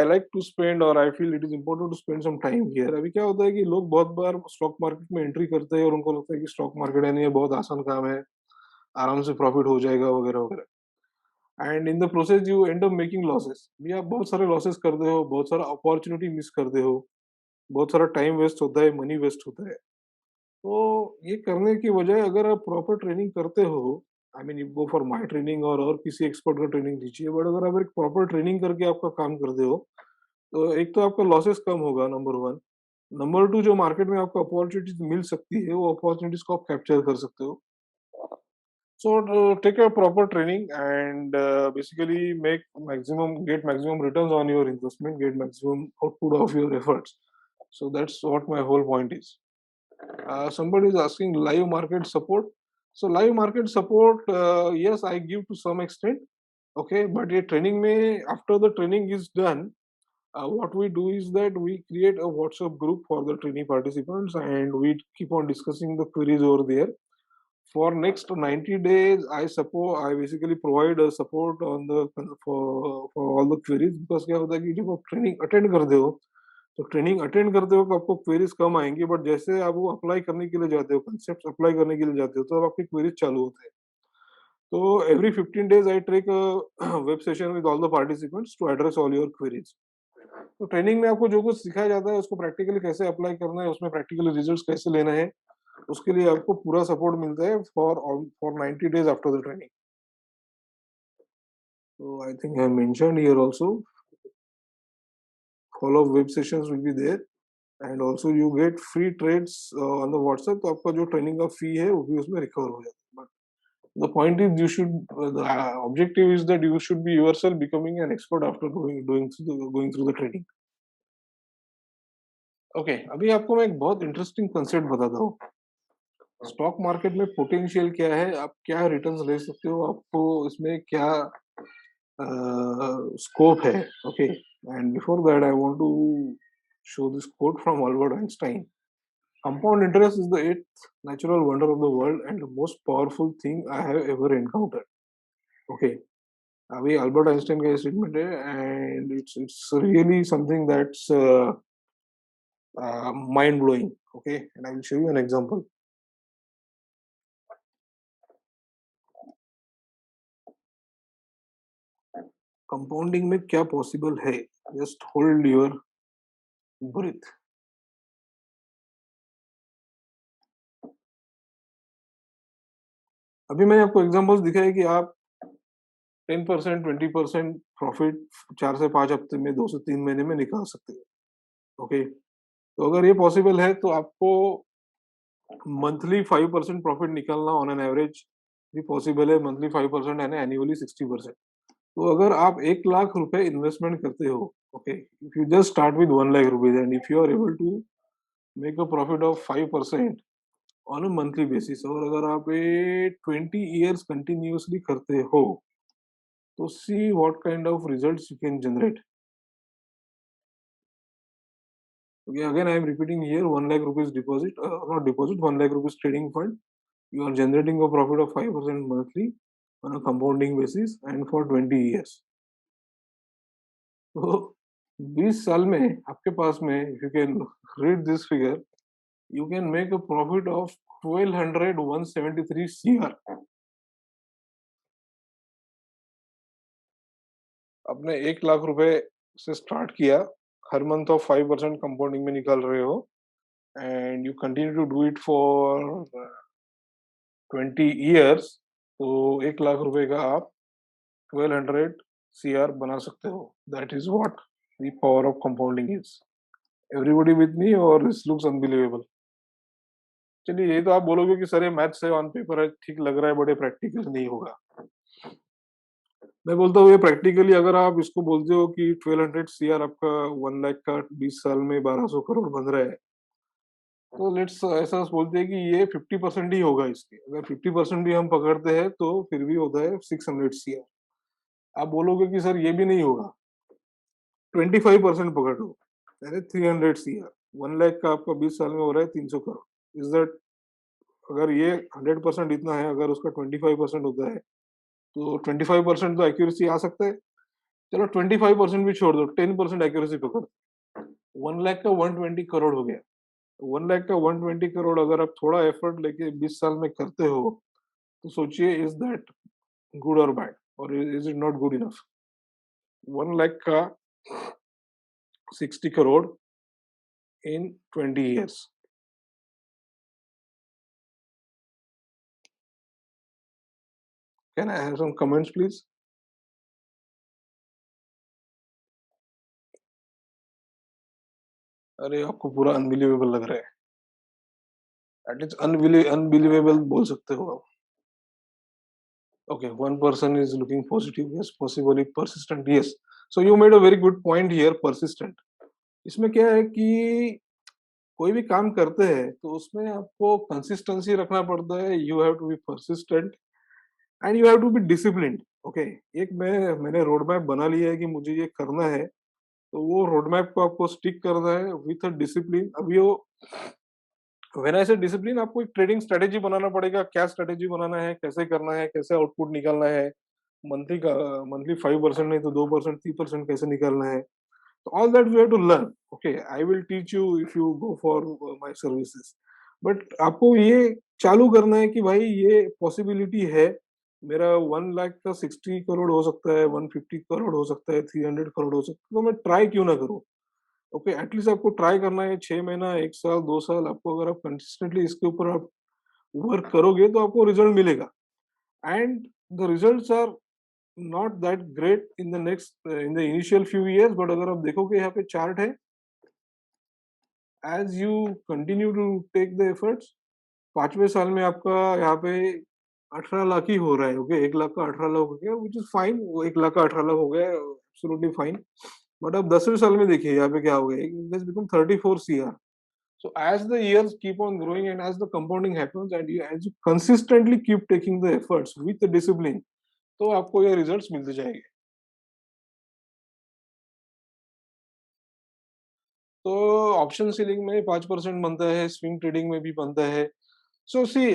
like to spend, or I feel it is important to spend some time here. अभी क्या होता है कि लोग बहुत बार स्टॉक मार्केट में एंट्री करते हैं और उनको लगता है कि स्टॉक मार्केट है नहीं, ये बहुत आसान काम है, आराम से प्रॉफिट हो जाएगा वगैरह वगैरह. And in the process you and up making losses. भी आप बहुत सारे लॉसेस करते हो, बहुत सारा अपॉर्चुनिटी मिस करते हो, बहुत सारा टाइम वेस्ट होता है, मनी वेस्ट होता है. तो ये करने की बजाय अगर आप प्रॉपर ट्रेनिंग करते हो, आई mean you go for my training और किसी एक्सपर्ट का ट्रेनिंग लीजिए, बट अगर आप एक प्रॉपर ट्रेनिंग करके आपका काम करते हो तो एक तो आपका लॉसेस कम होगा, नंबर वन. नंबर टू, जो मार्केट में आपको अपॉर्चुनिटीज मिल सकती है वो अपॉर्चुनिटीज को आप कैप्चर कर सकते हो. So take a proper training and basically get maximum returns on your investment, get maximum output of your efforts. So that's what my whole point is. Somebody is asking live market support. So live market support, yes, I give to some extent. Okay, but a training may after the training is done, what we do is that we create a WhatsApp group for the training participants and we keep on discussing the queries over there. For next 90 days I basically provide a support on the for all the queries. Because क्या होता है कि जब आप training attend करते हो तो training attend करते हो तो आपको क्वेरीज कम आएंगी, बट जैसे आप वो अप्लाई करने के लिए जाते हो, कंसेप्ट अप्लाई करने के लिए जाते हो, तो अब आपके क्वेरीज चालू होते हैं. तो every 15 days I take a web session with all the participants to address all your queries. तो ट्रेनिंग में आपको जो कुछ सिखाया जाता है उसको प्रैक्टिकली कैसे अप्लाई करना है, उसमें प्रैक्टिकली रिजल्ट्स कैसे लेना है, उसके लिए आपको पूरा सपोर्ट मिलता है for 90 days after the training. So I think I mentioned here also, follow-up web sessions will be there, and also you get free trades on the WhatsApp. तो आपका जो ट्रेनिंग का फी है वो भी उसमें रिकवर हो जाता है. But the point is you should the objective is that you should be yourself becoming an expert after going through the training. Okay, अभी आपको मैं एक बहुत इंटरेस्टिंग कंसेप्ट बताता हूँ. स्टॉक मार्केट में पोटेंशियल क्या है, आप क्या रिटर्न्स ले सकते हो, आपको इसमें क्या scope है. Okay, and before that I want to show this quote from Albert Einstein. Compound interest is the eighth natural wonder of the world and the most powerful thing I have ever encountered. Okay, अभी Albert Einstein का ये statement है and it's really something that's mind blowing. Okay, and I will show you an example. Compounding में क्या possible है, just hold your breathe. अभी मैंने आपको एग्जांपल्स दिखाए कि आप 10%, 20% प्रॉफिट 4 से 5 हफ्ते में, 2 से 3 महीने में निकाल सकते हो। ओके, तो अगर ये पॉसिबल है तो आपको मंथली 5% प्रॉफिट निकालना ऑन एन एवरेज भी पॉसिबल है। मंथली 5% यानी एनुअली 60%। तो अगर आप 1 लाख रुपए इन्वेस्टमेंट करते हो, okay, if you just start with 1 lakh rupees and if you are able to make a profit of 5% on a monthly basis, और अगर आप ये 20 years कंटिन्यूसली करते हो, तो see what kind of results you can generate. Okay, again, I am repeating here, 1 lakh rupees deposit, not deposit, 1 lakh rupees trading fund. You are generating a profit of 5% monthly on a compounding basis and for 20 years. तो 20 साल में आपके पास में, if you can read this figure, you can make a profit of 1,173 CR. आपने 1 लाख रुपए से start किया, हर मंथ ऑफ 5% कंपाउंडिंग में निकाल रहे हो, and you continue to do it for 20 years, तो 1 लाख रुपए का आप 1200 CR बना सकते हो। That is what the power of compounding is. Everybody with me और दिस लुक्स अनबिलीवेबल? चलिए, ये तो आप बोलोगे कि सर ये मैथ्स है, ऑन पेपर है, ठीक लग रहा है, बड़े प्रैक्टिकल नहीं होगा। मैं बोलता हूँ ये प्रैक्टिकली अगर आप इसको बोलते हो कि 1200 CR आपका 1 लाख का 20 साल में 1200 करोड़ बन रहा है, तो लेट्स ऐसा बोलते हैं कि ये 50% ही होगा इसके। अगर 50% भी हम पकड़ते हैं तो फिर भी होता है 600 CR। आप बोलोगे कि सर ये भी नहीं होगा, 25% पकड़ लो, यानी 300 CR। 1 लाख का आपका 20 साल में हो रहा है 300 करोड़। इज दैट, अगर ये 100% इतना है, अगर उसका 25% होता है, तो 25% तो एक्यूरेसी आ सकता है। चलो 25% भी छोड़ दो, 10% एक्यूरेसी पकड़, 1 लाख का 120 करोड़ हो गया। 1 लाख का 120 करोड़ अगर आप थोड़ा एफर्ट लेके 20 साल में करते हो, तो सोचिए, इज दैट गुड और बैड, और is it not good enough? 1 lakh का 60 करोड़ इन 20 years। Can I have some comments, please? अरे आपको पूरा अनबिलीवेबल लग रहा है। एट लीस्ट अनबिलीवेबल बोल सकते हो आप। Okay, one person is looking positive, yes, possibly persistent, yes. So you made a very good point here, persistent. इसमें क्या है कि कोई भी काम करते हैं तो उसमें आपको कंसिस्टेंसी रखना पड़ता है। You have to be persistent and you have to be disciplined. Okay, एक मैंने रोड मैप बना लिया है कि मुझे ये करना है, तो वो रोड मैप को आपको स्टिक करना है विथ अ डिसिप्लिन। अभी वो व्हेन आई से डिसिप्लिन, आपको एक ट्रेडिंग स्ट्रेटेजी बनाना पड़ेगा। क्या स्ट्रेटेजी बनाना है, कैसे करना है, कैसे आउटपुट निकालना है, मंथली का मंथली 5% नहीं तो 2%, 3% कैसे निकालना है। तो all that we have to learn. Okay, I will teach you if you go for my services. But आपको ये चालू करना है कि भाई ये पॉसिबिलिटी है, मेरा 1 लाख का 60 करोड़ हो सकता है, 150 करोड़ हो सकता है, 300 करोड़ हो सकता है, तो मैं ट्राई क्यों ना करूं? ओके, एटलीस्ट आपको ट्राई करना है। 6 महीना, 1 साल, 2 साल, आपको अगर आप कंसिस्टेंटली इसके ऊपर आप वर्क करोगे तो आपको रिजल्ट मिलेगा। And the results are not that great in the next in the initial few years, but अगर आप देखोगे यहाँ पे चार्ट है, as you continue to take the efforts, 5वें साल में आपका यहाँ पे 18 लाख ही हो रहा है। ओके, 1 लाख का 18 लाख हो गया, विच इज फाइन। वो 1 लाख का 18 लाख हो गया, एब्सोल्युटली फाइन। बट अब 10वें साल में देखिए यहाँ पे क्या हो गया, it has become 34 CR। So as the years keep on growing and as the compounding happens and as you consistently keep taking the efforts with the discipline, तो आपको ये results मिलते जाएंगे। तो ऑप्शन सीलिंग में 5% बनता है, स्विंग ट्रेडिंग में भी बनता है। सो सी,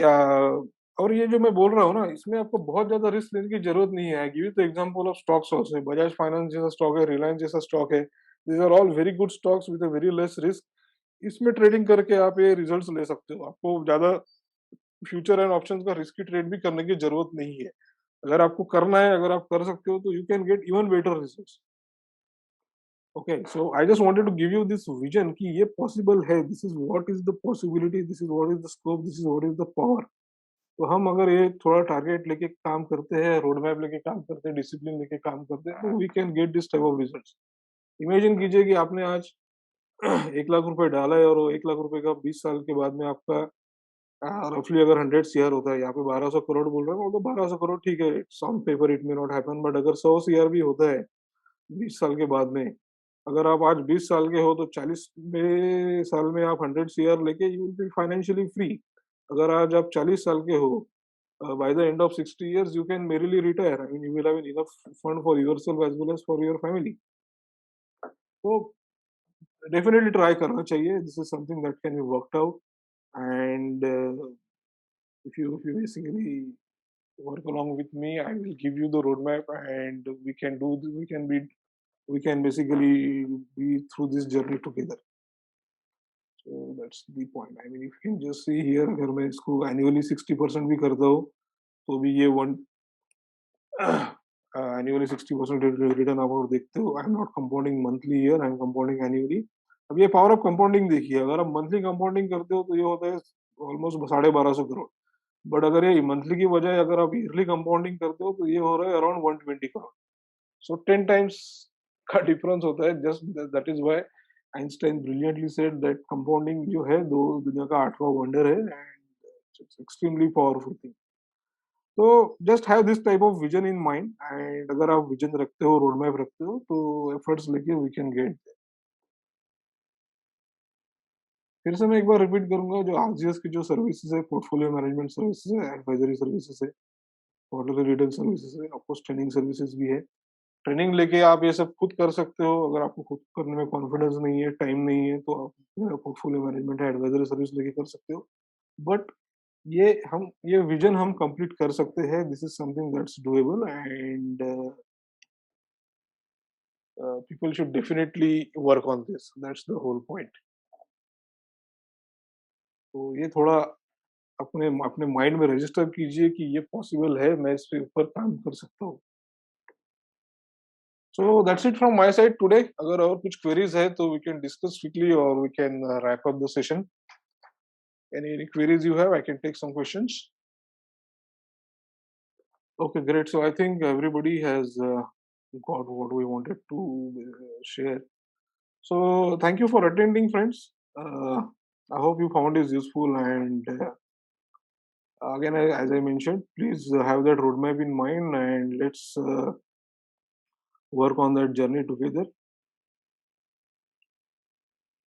और ये जो मैं बोल रहा हूँ ना, इसमें आपको बहुत ज्यादा रिस्क लेने की जरूरत नहीं है। Give you the example of stocks also. Bajaj Finance जैसा स्टॉक है, रिलायंस जैसा स्टॉक है, these are all very good stocks with a very less risk. इसमें ट्रेडिंग करके आप ये रिजल्ट्स ले सकते हो। आपको ज्यादा फ्यूचर एंड ऑप्शंस का रिस्की ट्रेड भी करने की जरूरत नहीं है। अगर आपको करना है, अगर आप कर सकते हो, तो you can get even better results. Okay, so I just wanted to give you this vision कि ये possible है, this is what is the possibility, this is what is the scope, this is what is the power. तो हम अगर ये थोड़ा target लेके काम करते हैं, रोड मैप लेके काम करते हैं, डिसिप्लिन लेके काम करते हैं, तो we can get this type of results. Imagine कीजिए कि आपने आज 1 लाख रुपए डाला है और वो 1 लाख रुपए का 20 साल के बाद में आपका रफली अगर 100 CR होता है, यहाँ पे 1200 करोड़ बोल रहे हैं, वो तो 1200 करोड़ ठीक है, it's on paper it may not happen, but अगर 100 CR भी होता है 20 साल के बाद में, अगर आप आज 20 साल के हो तो 40वें साल में आप 100 CR लेके you will be financially free. अगर आज आप 40 साल के हो, by the end of 60 years you can merrily retire. I mean, you will have enough fund for yourself as well as for your family. So definitely try करना चाहिए. This is something that can be worked out, and if you basically work along with me, I will give you the roadmap, and we can basically be through this journey together. So that's the point. I mean, if you can just see here, अगर मैं इसको annually 60% भी करता हूँ, तो भी ये annually 60% return आप अगर देखते हो, I am not compounding monthly year, I am compounding annually. अब ये पावर ऑफ कंपाउंडिंग देखिए, अगर आप मंथली कंपाउंडिंग करते हो तो ये होता है ऑलमोस्ट 1250 करोड़. बट अगर ये मंथली की बजाय अगर आप ईयरली कंपाउंडिंग करते हो तो ये हो रहा है अराउंड 120 करोड़. सो 10 टाइम्स का डिफरेंस होता है. Just that is why Einstein brilliantly said that compounding जो है दो दुनिया का 8वां वंडर है, and it's extremely powerful thing. तो just have this type of vision in mind, and अगर आप विजन रखते हो, रोड मैप रखते हो, तो एफर्ट्स लेके वी कैन गेट. फिर से मैं एक बार रिपीट करूंगा, जो आरजीएस की जो सर्विसेज है, पोर्टफोलियो मैनेजमेंट सर्विसेज है, एडवाइजरी सर्विसेज है, क्वार्टरली रिटर्न सर्विसेज है, ऑफकोर्स ट्रेनिंग सर्विसेज भी है. ट्रेनिंग लेके आप ये सब खुद कर सकते हो. अगर आपको खुद करने में कॉन्फिडेंस नहीं है, टाइम नहीं है, तो आप पोर्टफोलियो मैनेजमेंट है, एडवाइजरी सर्विस लेके कर सकते हो. बट ये विजन हम कंप्लीट कर सकते हैं. This is something that's doable, and people should definitely work on this. That's the whole point. तो ये थोड़ा अपने अपने माइंड में रजिस्टर कीजिए कि ये पॉसिबल है, मैं इस पे ऊपर काम कर सकता हूँ. So that's it from my side today. अगर और कुछ क्वेरीज है तो वी कैन डिस्कस क्विकली और we can wrap up the session. Any queries you have, I can take some questions. Okay, great. So I think everybody has got what we wanted to share. So thank you for attending, friends. I hope you found this useful, and again, as I mentioned, please have that roadmap in mind, and let's work on that journey together.